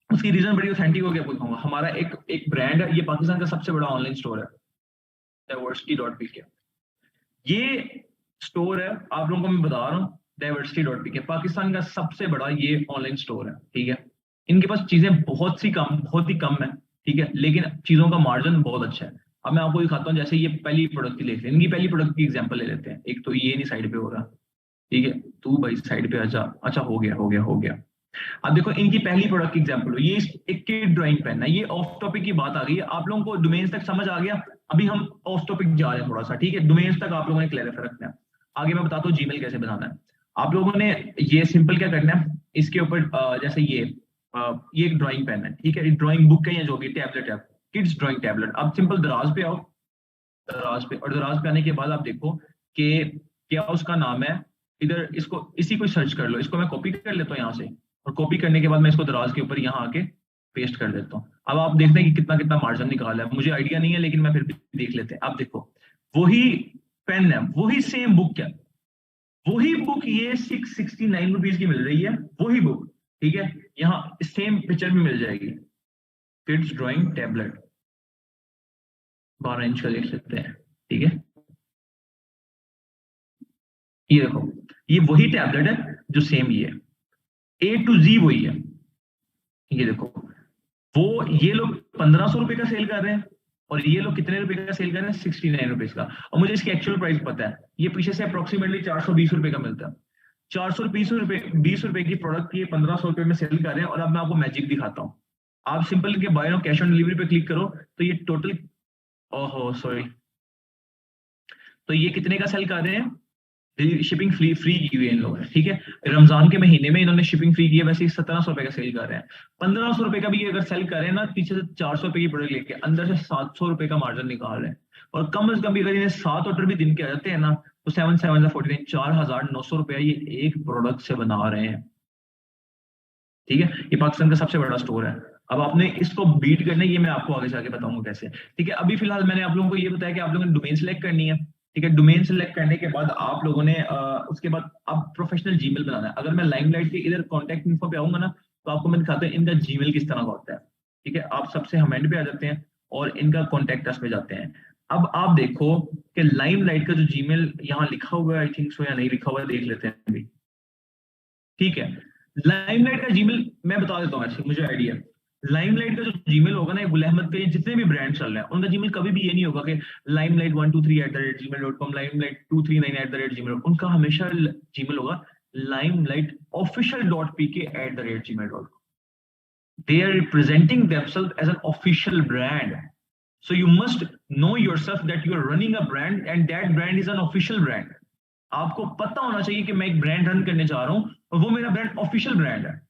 उसकी रीजन बड़ी ऑथेंटिक हो गया बताऊंगा। हमारा एक ब्रांड है, ये पाकिस्तान का सबसे बड़ा ऑनलाइन स्टोर है, diversity.pk। ये स्टोर है, आप लोगों को मैं बता रहा हूँ, diversity.pk पाकिस्तान का सबसे बड़ा ये ऑनलाइन स्टोर है, ठीक है। इनके पास चीजें बहुत ही कम है, ठीक है, लेकिन चीजों का मार्जिन बहुत अच्छा है। अब मैं आपको दिखाता हूँ, जैसे ये पहली प्रोडक्ट की लेते हैं, इनकी पहली प्रोडक्ट की एग्जांपल ले लेते हैं। एक तो ये नहीं साइड पे हो रहा, ठीक है, तू भाई साइड पे आजा, अच्छा हो गया। अब देखो इनकी पहली प्रोडक्ट की एग्जांपल, ये एक किड ड्राइंग पेन है। ये ऑफ टॉपिक की बात आ गई है, आप लोगों को डोमेन्स तक समझ आ गया। अभी हम ऑफ टॉपिक जा रहे हैं थोड़ा सा, ठीक है, डोमेन्स तक आप लोगों ने क्लैरिफाई रखना है। आगे मैं बताता हूँ जीमेल कैसे बनाना है। आप लोगों ने ये सिंपल क्या करना है, इसके ऊपर जैसे ये एक ड्राइंग पेन है, ठीक है, ड्राइंग बुक है या जो भी टैबलेट है, किड्स ड्राइंग टैबलेट। आप सिंपल दराज पे आओ, दराज पे आने के बाद आप देखो कि क्या उसका नाम है, इधर इसको इसी को सर्च कर लो। इसको मैं कॉपी कर लेता हूँ यहाँ से, और कॉपी करने के बाद मैं इसको दराज के ऊपर यहाँ आके पेस्ट कर देता हूँ। अब आप देखते हैं कि कितना कितना मार्जिन निकाला है, मुझे आइडिया नहीं है लेकिन मैं फिर भी देख लेते हैं। आप देखो वही पेन है, वही सेम बुक है, वही बुक ये 669 रुपीज की मिल रही है, वही बुक, ठीक है। यहाँ सेम पिक्चर भी मिल जाएगी, किड्स ड्राइंग टैबलेट 12 इंच का देख सकते हैं, ठीक है। ये देखो, ये वही टैबलेट है जो सेम ये है, A to Z वही है। ये देखो, वो ये लोग 1500 रुपए का सेल कर रहे हैं और ये लोग कितने रुपए का सेल कर रहे हैं, 69 रुपीज का। और मुझे इसकी एक्चुअल प्राइस पता है, ये पीछे से अप्रोक्सीमेटली 420 रुपए का मिलता है। 420 रुपए की प्रोडक्ट ये 1500 रुपए में सेल कर रहे हैं। और अब मैं आपको मैजिक दिखाता हूँ। आप सिंपल के buy now cash on delivery पे क्लिक करो तो ये टोटल, ओहो सॉरी, तो ये कितने का सेल कर रहे हैं, शिपिंग फ्री की हुई है इन लोगों ने, ठीक है। रमजान के महीने में इन्होंने शिपिंग फ्री की है, वैसे 1700 रुपए का सेल कर रहे हैं। 1500 रुपए का भी अगर सेल कर रहे हैं ना, पीछे से 400 रुपए की प्रोडक्ट लेके अंदर से 700 रुपए का मार्जिन निकाल रहे हैं। और कम से कम भी अगर इन्हें 7 ऑर्डर भी दिन के आ जाते हैं ना, तो 7 7 49 4900 रुपया ये एक प्रोडक्ट से बना रहे हैं, ठीक है। ये पाकिस्तान का सबसे बड़ा स्टोर है। अब आपने इसको बीट करना है, ये मैं आपको आगे जाके बताऊंगा कैसे, ठीक है। अभी फिलहाल मैंने आप लोगों को ये बताया कि आप लोगों ने डोमेन सेलेक्ट करनी है, ठीक है। डोमेन सेलेक्ट करने के बाद आप लोगों ने उसके बाद अब प्रोफेशनल जीमेल बनाना है। अगर मैं लाइमलाइट के इधर कॉन्टैक्ट इन्फो पे आऊंगा ना, तो आपको मैं दिखाता हूँ इनका जीमेल किस तरह का होता है, ठीक है। आप सबसे हमेंड पे आ जाते हैं और इनका कॉन्टैक्ट अस पे जाते हैं। अब आप देखो कि लाइमलाइट का जो जीमेल यहाँ लिखा हुआ है, आई थिंक सो या नहीं लिखा हुआ है, देख लेते हैं अभी, ठीक है। लाइमलाइट का जीमेल मैं बता देता हूँ, ऐसे मुझे आइडिया। लाइमलाइट का जो जीमेल होगा ना, गुल अहमद के जितने भी ब्रांड चल रहे हैं, उनका जीमेल कभी भी ये नहीं होगा कि limelight123@gmail.com, limelight239@gmail, उनका हमेशा जीमेल होगा limelightofficial.pk@gmail.com। They are representing themselves as an official brand. So you must know yourself that you are running a brand and that brand is an official brand. आपको पता होना चाहिए कि मैं एक ब्रांड रन करने जा रहा हूँ और वो मेरा ब्रांड ऑफिशियल ब्रांड है।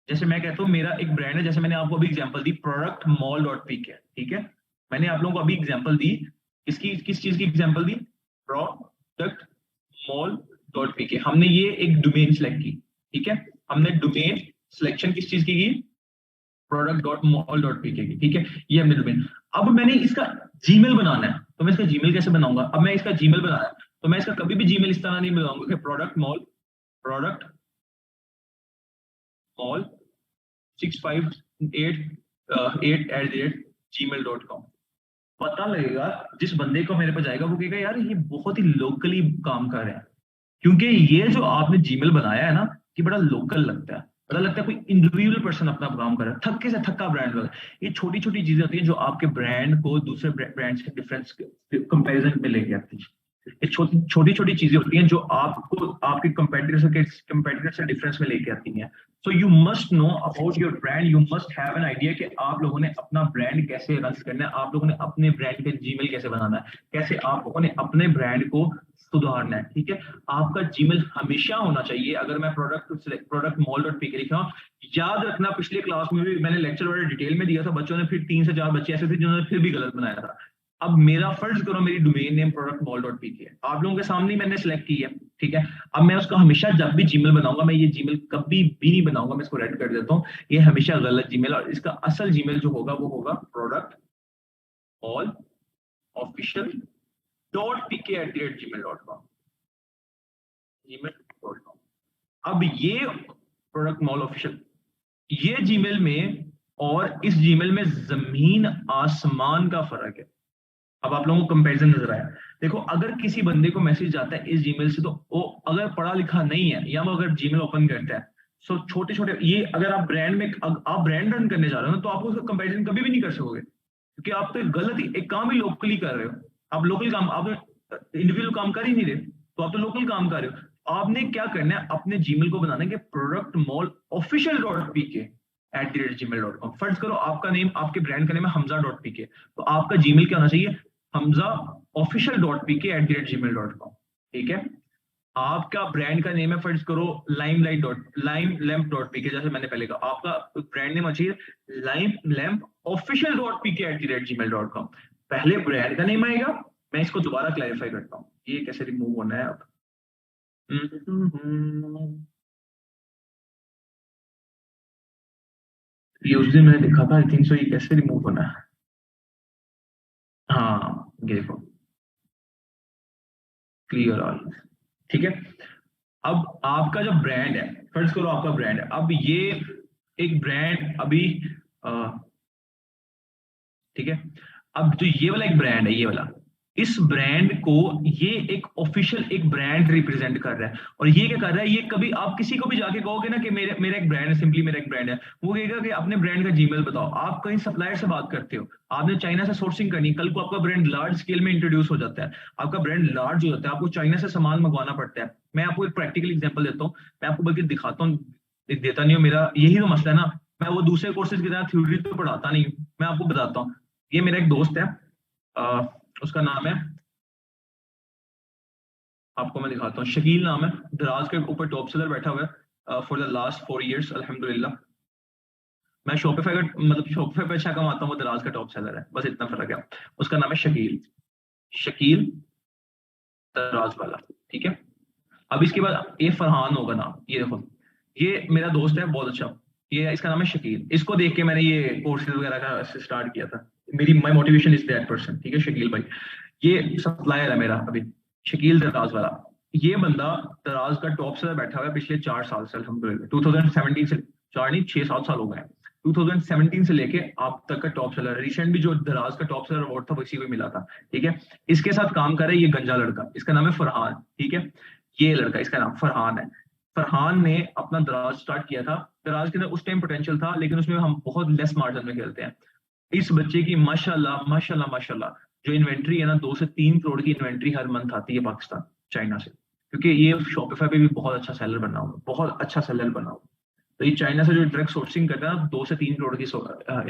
जैसे मैं कहता हूँ मेरा एक ब्रांड है, जैसे मैंने आपको अभी एग्जांपल दी productmall.pk, ठीक है। मैंने आप लोगों को अभी एग्जांपल दी, किसकी, किस चीज की एग्जांपल दी, productmall.pk। हमने ये एक डोमेन सेलेक्ट की, ठीक है। हमने डोमेन सिलेक्शन किस चीज की product.mall.pk की, ठीक है। ये हमने डोमेन। अब मैंने इसका जीमेल बनाना है, तो मैं इसका जीमेल कैसे बनाऊंगा। अब मैं इसका जीमेल बनाना है तो मैं इसका कभी भी जीमेल इस तरह नहीं बनाऊंगा कि productmall 658@gmail.com। पता लगेगा, जिस बंदे को मेरे पास जाएगा वो कहेगा यार ये बहुत ही लोकली काम कर रहे हैं, क्योंकि ये जो आपने जीमेल बनाया है ना, ये बड़ा लोकल लगता है, पता लगता है कोई इंडिविजुअल पर्सन अपना काम कर रहा है, थक्के से थक्का ब्रांड लगा। ये छोटी छोटी चीजें होती हैं जो आपके ब्रांड को दूसरे ब्रांड से डिफरेंस कंपैरिजन में लेके आती है। ये छोटी छोटी चीजें होती हैं जो आपको आपके कंपेटिटर से डिफरेंस में लेके आती हैं। So you must know about your brand, you must have an idea कि आप लोगों ने अपना ब्रांड कैसे रन करना है, आप लोगों ने अपने ब्रांड का जीमेल कैसे बनाना है, कैसे आप लोगों ने अपने ब्रांड को सुधारना है, ठीक है। आपका जीमेल हमेशा होना चाहिए। अगर मैं productmall.pk लिखा हूं, याद रखना पिछले क्लास में भी मैंने लेक्चर बड़े डिटेल में दिया था, बच्चों ने फिर 3 से 4 बच्चे ऐसे थे जिन्होंने फिर भी गलत बनाया था। अब मेरा फर्ज करो मेरी डोमेन नेम productmall.pk आप लोगों के सामने मैंने सेलेक्ट की है, ठीक है। अब मैं उसका हमेशा जब भी जीमेल बनाऊंगा, मैं ये जीमेल कभी भी नहीं बनाऊंगा, मैं इसको रेड कर देता हूँ, ये हमेशा गलत जीमेल। और इसका असल जीमेल जो होगा वो होगा productmallofficial.pk@gmail.com। अब ये productmall official, ये जीमेल में और इस जीमेल में जमीन आसमान का फर्क है। अब आप लोगों को कंपैरिजन नजर आया। देखो, अगर किसी बंदे को मैसेज आता है इस जीमेल से, तो वो अगर पढ़ा लिखा नहीं है या वो अगर जीमेल ओपन करता है, सो छोटे छोटे ये अगर आप ब्रांड में आप ब्रांड रन करने जा रहे हो ना, तो आप उसका कंपैरिजन कभी भी नहीं कर सकोगे, क्योंकि आप तो गलत ही एक काम ही लोकली कर रहे हो। आप लोकल काम, आप इंडिविजुअल काम कर ही नहीं रहे, तो आप तो लोकल काम कर रहे हो। आपने क्या करना है, अपने जीमेल को बनाना है कि productmallofficial.pk@gmail.com। फर्ज करो आपका नेम, आपके ब्रांड का नेम है हमजा.pk, तो आपका जीमेल क्या होना चाहिए, हमजाofficial.pk@gmail.com, ठीक है। आपका ब्रांड का नेम है, फर्ज करो limelamp.pk, जैसे मैंने पहले कहा, आपका ब्रांड नेम चाहिए limelamp.official.pk@gmail.com। पहले ब्रांड का नेम आएगा। मैं इसको दोबारा क्लैरिफाई करता हूँ, ये कैसे रिमूव होना है। अब ये उस दिन मैंने लिखा था, आई थिंक सो, ये कैसे रिमूव होना है। हाँ, ये देखो, क्लियर ऑल, ठीक है। अब आपका जो ब्रांड है, फर्ज करो आपका ब्रांड है, अब ये एक ब्रांड अभी ठीक है। अब जो ये वाला एक ब्रांड है, ये वाला, इस ब्रांड को ये एक ऑफिशियल एक ब्रांड रिप्रेजेंट कर रहा है। और ये क्या कर रहा है, ये कभी आप किसी को भी जाके कहोगे ना कि मेरा एक ब्रांड है, सिंपली मेरा एक ब्रांड है, वो कहेगा कि अपने ब्रांड का जीमेल बताओ। आप कहीं सप्लायर से बात करते हो, आपने चाइना से सोर्सिंग करनी, कल को आपका ब्रांड लार्ज स्केल में इंट्रोड्यूस हो जाता है, आपका ब्रांड लार्ज हो जाता है, आपको चाइना से सामान मंगवाना पड़ता है। मैं आपको एक प्रैक्टिकल एग्जाम्पल देता हूँ, मैं आपको बल्कि दिखाता हूँ, देता नहीं हूँ, मेरा यही तो मसला है ना, मैं वो दूसरे कोर्सेज की तरह थ्योरी तो पढ़ाता नहीं हूँ, मैं आपको बताता हूँ। ये मेरा एक दोस्त है, उसका नाम है, आपको मैं दिखाता हूँ, शकील नाम है, दराज के ऊपर टॉप सेलर बैठा हुआ है फॉर द लास्ट 4 years अल्हम्दुलिल्लाह। मैं शॉपिफाई का मतलब शॉपिफाई पे अच्छा कमाता हूँ, वो दराज का टॉप सेलर है, बस इतना फर्क है। उसका नाम है शकील, शकील दराज वाला, ठीक है। अब इसके बाद ये फरहान होगा नाम, ये देखो, ये मेरा दोस्त है बहुत अच्छा, ये इसका नाम है शकील। इसको देख के मैंने ये कोर्सेज वगैरह का स्टार्ट किया था, मेरी my motivation is that person, ठीक है, शकील भाई। ये सप्लायर है मेरा अभी, शकील दराज वाला। ये बंदा दराज का टॉप सेलर बैठा हुआ है पिछले 4 साल से अल्हम्दुलिल्लाह, 2017 से, 4 नहीं 6-7 साल हो गए हैं, 2017 से लेके आप तक का टॉप सेलर। रिसेंट भी जो दराज का टॉप सेलर अवार्ड था वो इसी को मिला था, ठीक है। इसके साथ काम कर रहा है ये गंजा लड़का, इसका नाम है फरहान, ठीक है। ये लड़का, इसका नाम फरहान है। फरहान ने अपना दराज स्टार्ट किया था, दराज के अंदर उस टाइम पोटेंशियल था, लेकिन उसमें हम बहुत लेस मार्जिन में खेलते हैं। इस बच्चे की माशाल्लाह माशाल्लाह माशाल्लाह जो इन्वेंट्री है ना, 2 से 3 करोड़ की इन्वेंट्री हर मंथ आती है पाकिस्तान चाइना से, क्योंकि ये शॉपिफाई पे भी बहुत अच्छा सेलर बना हुआ, बहुत अच्छा सेलर बना हुआ। तो ये चाइना से जो डायरेक्ट सोर्सिंग करता है ना, 2 से 3 करोड़ की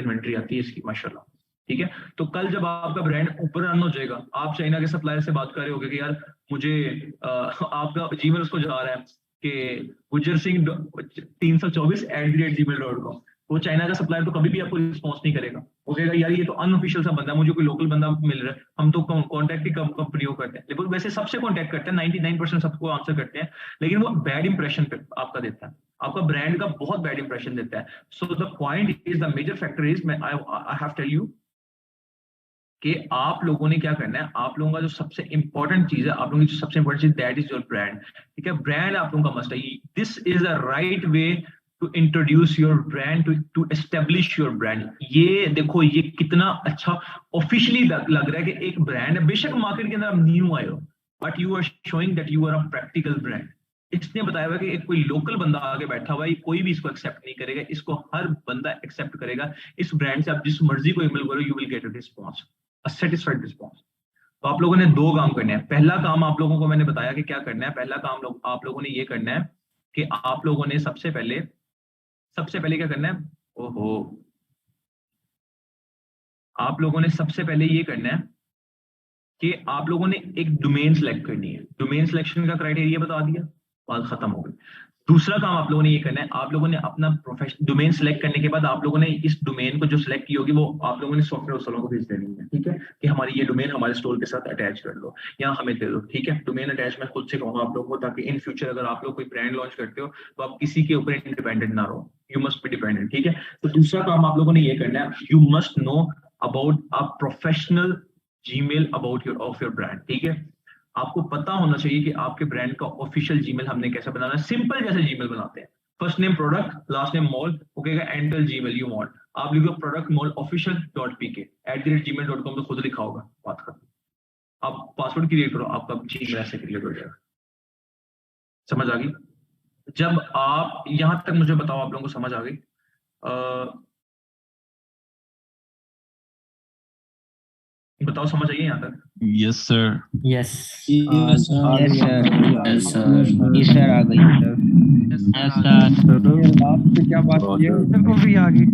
इन्वेंट्री आती है इसकी माशाल्लाह, ठीक है। तो कल जब आपका ब्रांड ऊपर रन हो जाएगा, आप चाइना के सप्लायर से बात कर रहे होगे कि यार मुझे आपका जीमेल उसको जा रहा है कि गुजर सिंह 324@gmail.com, वो चाइना का सप्लायर तो कभी भी आपको रिस्पॉन्स नहीं करेगा, वो कहेगा यार ये तो अनऑफिशियल सा बंदा है, मुझे कोई लोकल बंदा मिल रहा है, हम तो कॉन्टैक्ट ही कंपनी को करते हैं, लेकिन वैसे सबसे कॉन्टैक्ट करते हैं, 99% सबको आंसर करते हैं, लेकिन वो बैड इंप्रेशन पे आपका देता है, आपका ब्रांड का बहुत बैड इंप्रेशन देता है। So the point is, the major factor is, I have tell you कि आप लोगों ने क्या करना है, आप लोगों का जो सबसे इंपॉर्टेंट चीज है, आप लोगों की जो सबसे इंपॉर्टेंट चीज, दैट इज योर ब्रांड, ठीक है। ब्रांड आप लोगों का मस्ट है, this is the right way to introduce your brand, to establish your brand. ये देखो ये कितना अच्छा ऑफिशियली लग रहा है कि एक ब्रांड है, बेशक मार्केट के अंदर आप न्यू आए हो, but you are showing that you are a practical brand. इसने बताया हुआ कि एक कोई लोकल बंदा आगे बैठा हुआ है, कोई भी इसको एक्सेप्ट नहीं करेगा, इसको हर बंदा एक्सेप्ट करेगा। इस ब्रांड से आप जिस मर्जी को ईमेल करो, you will get a response, a satisfied response. तो आप लोगों ने 2 काम करने हैं। पहला काम आप लोगों को मैंने बताया कि क्या करना है, पहला काम आप लोगों ने ये करना है कि आप लोगों ने सबसे पहले क्या करना है, ओहो, आप लोगों ने सबसे पहले ये करना है कि आप लोगों ने एक डोमेन सेलेक्ट करनी है। डोमेन सिलेक्शन का क्राइटेरिया बता दिया, बात खत्म हो गई। दूसरा काम आप लोगों ने ये करना है, आप लोगों ने अपना प्रोफेशनल डोमेन सेलेक्ट करने के बाद आप लोगों ने इस डोमेन को जो सिलेक्ट की होगी वो आप लोगों ने सॉफ्टवेयर वालों को भेज देनी है, ठीक है, कि हमारी ये डोमेन हमारे स्टोर के साथ अटैच कर लो या हमें दे दो, ठीक है। डोमेन अटैच मैं खुद से कहूंगा आप लोगों को, ताकि इन फ्यूचर अगर आप लोग कोई ब्रांड लॉन्च करते हो तो आप किसी के ऊपर इंडिपेंडेंट ना रहो, यू मस्ट बी डिपेंडेंट, ठीक है। तो दूसरा काम आप लोगों ने ये करना है, you must know about a professional Gmail about your brand, ठीक है। आपको पता होना चाहिए कि आपके ब्रांड का ऑफिशियल जीमेल हमने कैसे बनाना है। सिंपल जैसे जीमेल बनाते हैं, first name product, last name mall, okay, enter Gmail you want, आप लिखो प्रोडक्ट मॉल official.pk@gmail.com, तो खुद लिखा होगा, बात खत्म। आप पासवर्ड क्रिएट करो, आपका जीमेल ऐसे क्रिएट हो जाएगा। समझ आ गई? जब आप यहां तक मुझे बताओ, आप लोगों को समझ आ गई? बताओ समझ आई यहाँ तक? Yes sir. Yes yes sir. Yes sir आ गई। Yes sir. लास्ट पे क्या बात की है, उधर को भी आ गई।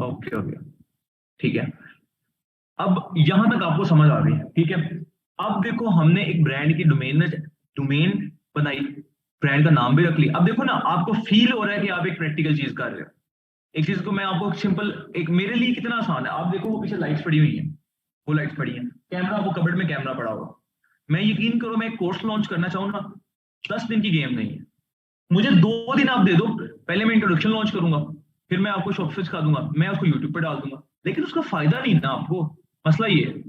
ओके ओके, ठीक है। अब यहां तक आपको समझ आ गई है, ठीक है। अब देखो हमने एक ब्रांड की डोमेन बनाई, ब्रांड का नाम भी रख लिया। अब देखो ना, आपको फील हो रहा है कि आप एक प्रैक्टिकल चीज कर रहे हो। एक चीज को मैं आपको सिंपल, एक मेरे लिए कितना आसान है, आप देखो वो पीछे लाइट्स पड़ी हुई है, वो लाइट्स पड़ी हैं, कैमरा, वो कबर्ड में कैमरा पड़ा हुआ। मैं यकीन करो, मैं एक कोर्स लॉन्च करना चाहूँ ना, 10 दिन की गेम नहीं है, मुझे 2 दिन आप दे दो, पहले मैं इंट्रोडक्शन लॉन्च करूंगा, फिर मैं आपको शॉपिफाई सिखा दूंगा, मैं उसको यूट्यूब पे डाल दूंगा, लेकिन उसका फायदा नहीं ना आपको। मसला ये है,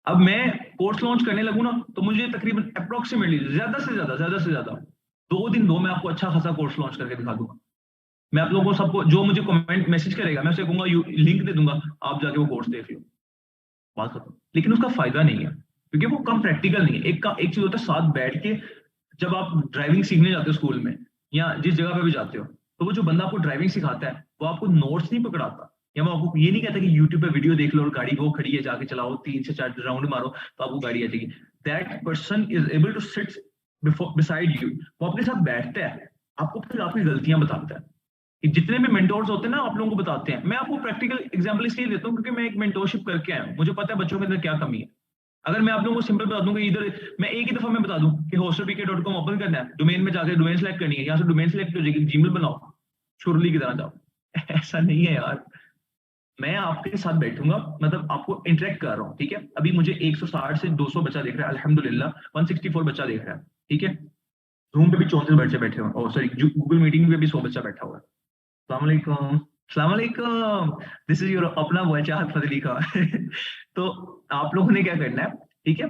अब मैं कोर्स लॉन्च करने लगूँ ना, तो मुझे तकरीबन अप्रोक्सीमेटली ज्यादा से ज्यादा 2 दिन दो, मैं आपको अच्छा खासा कोर्स लॉन्च करके दिखा दूंगा। मैं आप लोगों को सबको जो मुझे कमेंट मैसेज करेगा, मैं उसे कहूंगा लिंक दे दूंगा, आप जाके वो कोर्स देख लो। बात खत्म। लेकिन उसका फायदा नहीं है क्योंकि वो कम प्रैक्टिकल नहीं है। एक चीज होता है साथ बैठ के जब आप ड्राइविंग सीखने जाते हो स्कूल में या जिस जगह पे भी जाते हो, तो वो जो बंदा आपको ड्राइविंग सिखाता है वो आपको नोट्स नहीं पकड़ाता, या वो आपको ये नहीं कहता कि यूट्यूब पे वीडियो देख लो और गाड़ी वो खड़ी है जाके चलाओ 3 से 4 राउंड मारो तो आपको गाड़ी आ जाएगी। That person is able to sit beside you, वो आपके साथ बैठता है, आपको फिर आपकी गलतियां बताता है। कि जितने भी मेंटोर्स होते हैं ना आप लोगों को बताते हैं। मैं आपको प्रैक्टिकल एग्जांपल इसलिए देता हूँ क्योंकि मैं एक मेंटोरशिप करके आया हूँ, मुझे पता है बच्चों के अंदर क्या कमी है। अगर मैं आप लोगों को सिंपल बता दूं कि इधर मैं एक ही दफा मैं बता दूं कि hostelpk.com ओपन करना है, डोमेन में जाकर डोमेन सेलेक्ट करनी है, यहाँ से डोमेन सेलेक्ट हो जाएगी, जीमेल बनाओ, शुरली की तरह जाओ। ऐसा नहीं है यार, मैं आपके साथ बैठूंगा, मतलब आपको इंटरेक्ट कर रहा हूँ, ठीक है। अभी मुझे 160 से 200 बच्चा देख रहा है, अल्हम्दुलिल्लाह 164 बच्चा देख रहा है, ठीक है। रूम पे भी 34 बच्चे बैठे हुए, सॉरी गूगल मीटिंग पे भी 100 बच्चा बैठा हुआ है। अस्सलाम वालेकुम, दिस इज योर अपना बच्चा फजली का। तो आप लोगों ने क्या करना है, ठीक है,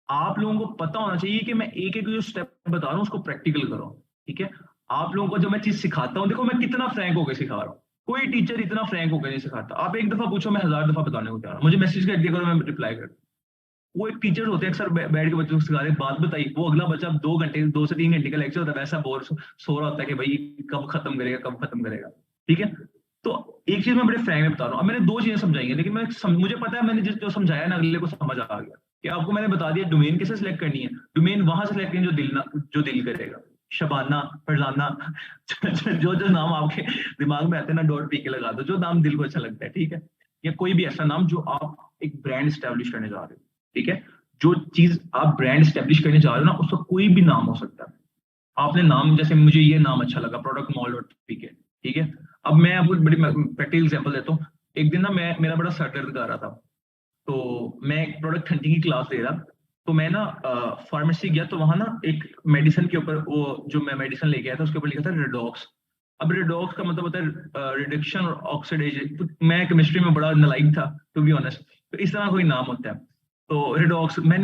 आप लोगों को पता होना चाहिए कि मैं एक एक जो स्टेप बता रहा हूँ उसको प्रैक्टिकल करो, ठीक है। आप लोगों को जब मैं चीज सिखाता हूँ, देखो मैं कितना फ्रैंक होकर सिखा रहा हूँ, कोई टीचर इतना फ्रैंक होकर नहीं सिखाता। आप एक दफा पूछो, मैं 1000 दफा बताने को जा रहा हूँ, मुझे मैसेज कर दिया करो, मैं रिप्लाई कर। वो एक टीचर होते हैं अक्सर बैठ के बच्चों को सिखा रहे, बात बताई, वो अगला बच्चा 2 से 3 घंटे का लेक्चर होता है, वैसा बोर सो रहा होता है कि भाई कब खत्म करेगा, ठीक है। तो एक चीज मैं बड़े फ्रैंक में बता रहा हूँ। अब मैंने 2 चीजें समझाई हैं, लेकिन मुझे पता है मैंने जो समझाया ना अगले को समझ आ गया कि आपको मैंने बता दिया डोमेन कैसे सिलेक्ट करनी है। डोमेन वहां से सिलेक्ट करनी जो दिल करेगा, शबाना, फरजाना, जो नाम आपके दिमाग में आते हैं ना, .pk लगा दो, जो नाम दिल को अच्छा लगता है, ठीक है। या कोई भी ऐसा नाम जो आप एक ब्रांड स्टैब्लिश करने जा रहे हो, ठीक है। जो चीज आप ब्रांड स्टैब्लिश करने जा रहे हो ना, उसका कोई भी नाम हो सकता है। आपने नाम, जैसे मुझे ये नाम अच्छा लगा, प्रोडक्ट मॉल .pk, ठीक है। अब मैं आपको बड़ी प्रैक्टिकल एग्जांपल देता हूँ। एक दिन ना मेरा बड़ा सर दर्द कर रहा था, तो मैं एक प्रोडक्ट हंटिंग की क्लास दे रहा, तो मैं ना फार्मेसी गया, तो वहां ना एक मेडिसिन के ऊपर, वो जो मैं मेडिसिन लेके आया था उसके ऊपर लिखा था रेडॉक्स। अब रेडॉक्स का मतलब होता है रिडक्शन और ऑक्सीडेशन। तो मैं केमिस्ट्री में बड़ा नलायक था टू बी ऑनेस्ट, तो इस तरह कोई नाम होता है। तो रेडॉक्स मैं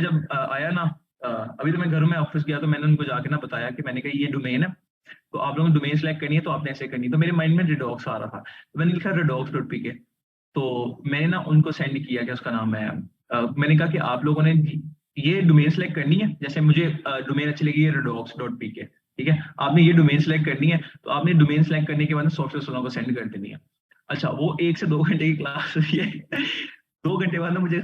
जब आया ना, अभी तो मैं घर में ऑफिस गया, तो मैंने उनको जाके ना बताया कि मैंने कहा ये डोमेन है, तो आप लोगों ने डोमेन सेलेक्ट करनी है, तो आपने ऐसे करनी है। तो मेरे माइंड में रेडॉक्स आ रहा था, तो मैंने लिखा redox.pk। तो मैंने ना उनको सेंड किया कि उसका नाम है, मैंने कहा कि आप लोगों ने ये डोमेन सेलेक्ट करनी है, जैसे मुझे डोमेन अच्छी लगी redox.pk, ठीक है। आपने ये डोमेन सेलेक्ट करनी है, तो आपने डोमेन सेलेक्ट करने के बाद सॉफ्टवेयर वालों को सेंड कर देनी है। अच्छा, वो 1 से 2 घंटे की क्लास हुई है। 2 घंटे बाद ना मुझे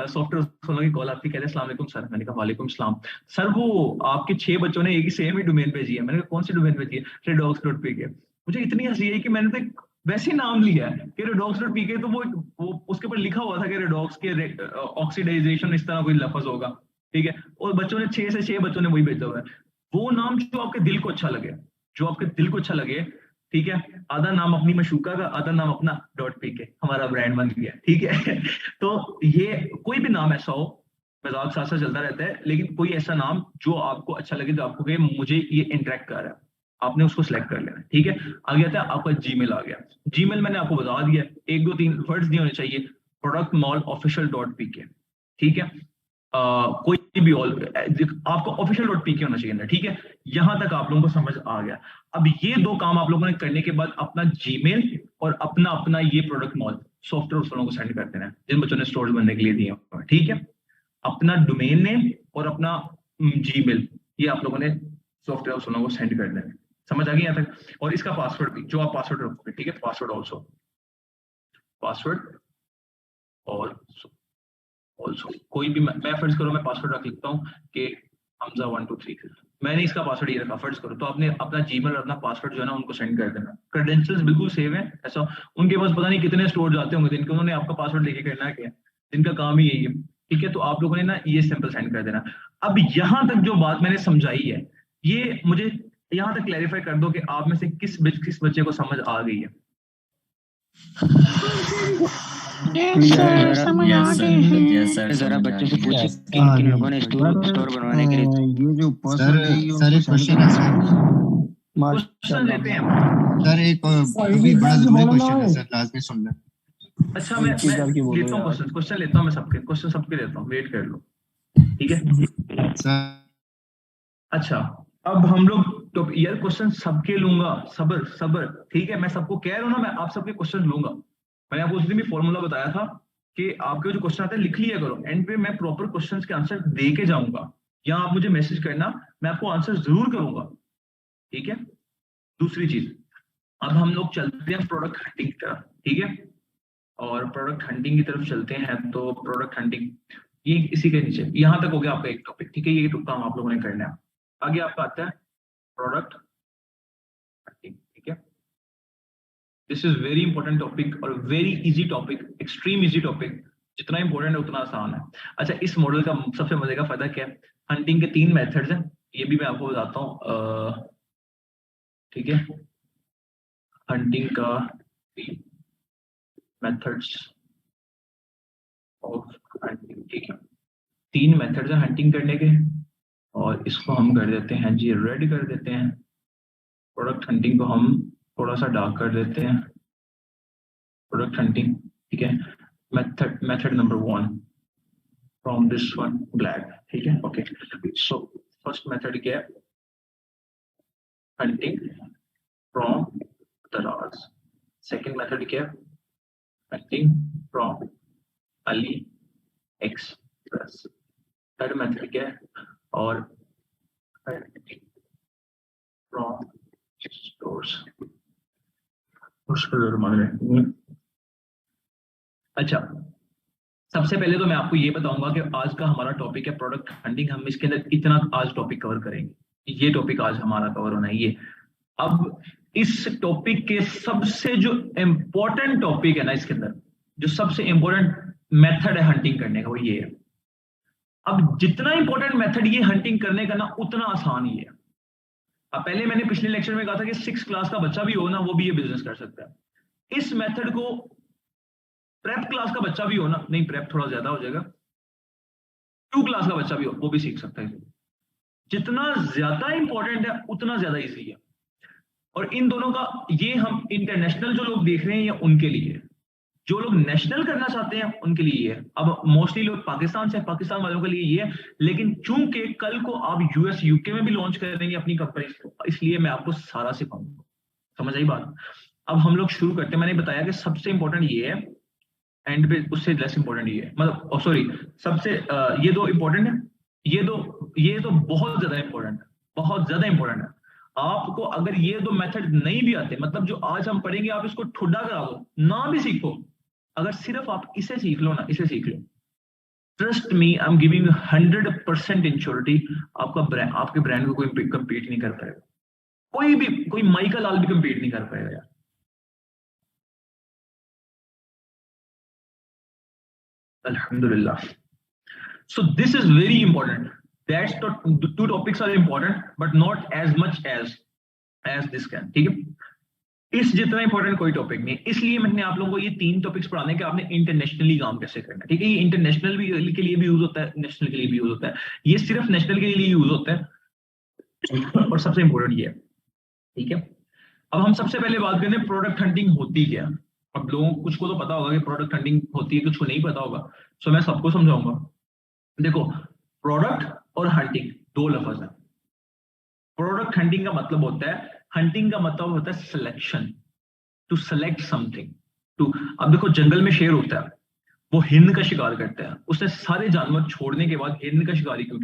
सॉफ्टवेयर वालों की कॉल आती है, कहते हैं अस्सलाम वालेकुम सर। मैंने कहा वालेकुम सलाम सर, वो आपके 6 बच्चों ने एक ही सेम ही डोमेन भेजी है। मैंने कहा कौन सी डोमेन भेजी है? redox.pk। मुझे इतनी हंसी आई कि मैंने तो वैसे ही नाम लिया है कि redox.pk, तो वो उसके ऊपर लिखा हुआ था कि रेडॉक्स के ऑक्सीडाइजेशन इस तरह कोई लफ्ज होगा, ठीक है। और बच्चों ने 6 से 6 बच्चों ने वही भेजा हुआ है। वो नाम जो आपके दिल को अच्छा लगे, ठीक है। आधा नाम अपनी मशूका का, आधा नाम अपना .pk, हमारा ब्रांड बन गया, ठीक है। तो ये कोई भी नाम ऐसा हो, मजाक साथ साथ चलता रहता है, लेकिन कोई ऐसा नाम जो आपको अच्छा लगे, जो आपको कहे मुझे ये इंटरेक्ट कर रहा है, आपने उसको सिलेक्ट कर लेना, ठीक है। आ गया था आपका जीमेल, आ गया जीमेल, मैंने आपको बता दिया, 1 2 3 वर्ड्स नहीं होने चाहिए, प्रोडक्ट मॉल ऑफिशियल .pk, ठीक है। कोई भी आपको ऑफिशियल .pk होना चाहिए ना, ठीक है। यहां तक आप लोगों को समझ आ गया। अब ये 2 काम आप लोगों ने करने के बाद अपना जीमेल और अपना ये प्रोडक्ट मॉल सॉफ्टवेयर उस लोगों को सेंड कर देना है जिन बच्चों ने स्टोर्स बनने के लिए दिए, ठीक है। अपना डोमेन नेम और अपना जीमेल, ये आप लोगों ने सॉफ्टवेयर उस लोगों को सेंड कर देना है। समझ आ गई यहाँ तक? और इसका पासवर्ड भी, जो आप पासवर्ड रखोगे, ठीक है, पासवर्ड ऑल्सो कोई भी, मैं फर्ज करो मैं पासवर्ड रख लिखता हूँ कि हमजा 1 2 3, मैंने इसका पासवर्ड ये रखा, फर्ज करो, तो आपने अपना जीमेल और अपना पासवर्ड जो है ना उनको सेंड कर देना। क्रेडेंशियल्स बिल्कुल सेव है, ऐसा उनके पास पता नहीं कितने स्टोर जाते होंगे जिनके उन्होंने आपका पासवर्ड लेके करना है, क्या जिनका काम ही यही है, ठीक है। तो आप लोगों ने ना ये सिंपल सेंड कर देना। अब यहाँ तक जो बात मैंने समझाई है, ये मुझे यहाँ तक क्लैरिफाई कर दो कि आप में से किस बच्चे को समझ आ गई है। जरा बच्चों से पूछे किन लोगों ने स्टोर बनवाने के लिए। ये जो सर एक क्वेश्चन है क्वेश्चन लेते हैं सर, एक अभी बड़ा जरूरी क्वेश्चन है सर, लाजमी सुन लें। अच्छा, मैं लेता हूँ क्वेश्चन लेता हूँ, मैं सबके लेता हूँ, वेट कर लो, ठीक है सर। अच्छा, अब हम लोग तो यार क्वेश्चन सबके लूंगा, सबर, ठीक है। मैं सबको कह रहा हूँ ना, मैं आप सबके क्वेश्चन लूंगा। मैंने आपको उस दिन भी फॉर्मूला बताया था कि आपके जो क्वेश्चन आते हैं लिख लिया करो, एंड पे मैं प्रॉपर क्वेश्चंस के आंसर दे के जाऊंगा, या आप मुझे मैसेज करना, मैं आपको आंसर जरूर करूंगा, ठीक है। दूसरी चीज, अब हम लोग चलते हैं प्रोडक्ट हंटिंग की तरफ, ठीक है। और प्रोडक्ट हंटिंग की तरफ चलते हैं, तो प्रोडक्ट हंटिंग ये इसी के नीचे, यहां तक हो गया आपका एक टॉपिक, ठीक है। ये काम आप लोगों ने करना है। आगे आपका आता है प्रोडक्ट हंटिंग, ठीक है। This is very important topic और very easy topic, extreme easy topic. जितना इंपॉर्टेंट है उतना आसान है। अच्छा, इस मॉडल का सबसे मजे का फायदा क्या है, हंटिंग के 3 मेथड्स हैं, ये भी मैं आपको बताता हूँ, ठीक है। हंटिंग का 3 मेथड्स ऑफ हंटिंग, ठीक है। 3 मेथड्स हैं हंटिंग करने के, और इसको हम कर देते हैं जी रेड कर देते हैं। प्रोडक्ट हंटिंग को हम थोड़ा सा डार्क कर देते हैं, प्रोडक्ट हंटिंग, ठीक है। Method number 1 from this one black, ठीक है, ओके। सो फर्स्ट मेथड क्या है, हंटिंग फ्रॉम दराज। सेकंड मेथड क्या है, hunting from Ali express. Third method क्या है, और हंटिंग फ्रॉम स्टोर्स। अच्छा, सबसे पहले तो मैं आपको ये बताऊंगा कि आज का हमारा टॉपिक है प्रोडक्ट हंटिंग। हम इसके अंदर इतना आज टॉपिक कवर करेंगे, ये टॉपिक आज हमारा कवर होना है ये। अब इस टॉपिक के सबसे जो इंपॉर्टेंट टॉपिक है ना, इसके अंदर जो सबसे इंपॉर्टेंट मेथड है हंटिंग करने का, वो ये है। अब जितना इंपॉर्टेंट मेथड ये हंटिंग करने का ना, उतना आसान ही है। अब पहले मैंने पिछले लेक्चर में कहा था कि 6 क्लास का बच्चा भी हो ना, वो भी ये बिजनेस कर सकता है। इस मेथड को प्रेप क्लास का बच्चा भी हो ना, नहीं प्रेप थोड़ा ज्यादा हो जाएगा, 2 क्लास का बच्चा भी हो, वो भी सीख सकता है। जितना ज्यादा इंपॉर्टेंट है उतना ज्यादा इजी है। और इन दोनों का ये हम इंटरनेशनल जो लोग देख रहे हैं, या उनके लिए, जो लोग नेशनल करना चाहते हैं उनके लिए ये है। अब मोस्टली लोग पाकिस्तान से, पाकिस्तान वालों के लिए ये है, लेकिन चूंकि कल को आप यूएस यूके में भी लॉन्च करेंगे अपनी कंपनी, इसलिए मैं आपको सारा सिखाऊंगा। समझ आई बात। अब हम लोग शुरू करते हैं। मैंने बताया कि सबसे इंपॉर्टेंट ये है, एंड पे उससे लेस इंपॉर्टेंट ये है, मतलब सॉरी, सबसे ये 2 इंपॉर्टेंट है, ये तो बहुत ज्यादा इंपॉर्टेंट है, बहुत ज्यादा इंपॉर्टेंट है। आपको अगर ये 2 मेथड नहीं भी आते, मतलब जो आज हम पढ़ेंगे आप इसको ठुड्डा करा दो ना भी सीखो, अगर सिर्फ आप इसे सीख लो ना, इसे सीख लो, trust me, I am giving 100% insurity, आपके ब्रांड को कोई कंपीट नहीं कर पाएगा। कोई माई का लाल भी कंपीट नहीं कर पाएगा यार। Alhamdulillah. So this is very important. That's the 2 topics are important, but not as much as this can. ठीक है, इस जितना इंपॉर्टेंट कोई टॉपिक नहीं। इसलिए मैंने आप लोगों को ये 3 टॉपिक्स पढ़ाने कि आपने इंटरनेशनली काम कैसे करना है, ठीक है। ये इंटरनेशनल भी के लिए भी यूज होता है, नेशनल के लिए भी यूज होता है। ये सिर्फ नेशनल के लिए यूज होता है, और सबसे इंपॉर्टेंट ये है, ठीक है। अब हम सबसे पहले बात करें प्रोडक्ट हंटिंग होती क्या। अब लोगों कुछ को तो पता होगा कि प्रोडक्ट हंटिंग होती है, कुछ को नहीं पता होगा, सो मैं सबको समझाऊंगा। देखो, प्रोडक्ट और हंटिंग 2 लफ्ज है। प्रोडक्ट हंटिंग का मतलब होता है, हंटिंग का मतलब होता है selection, to select something, to. अब देखो, जंगल में शेर होता है, वो हिरन का शिकार करता है, उसने सारे जानवर छोड़ने के बाद हिरन का शिकारी क्यों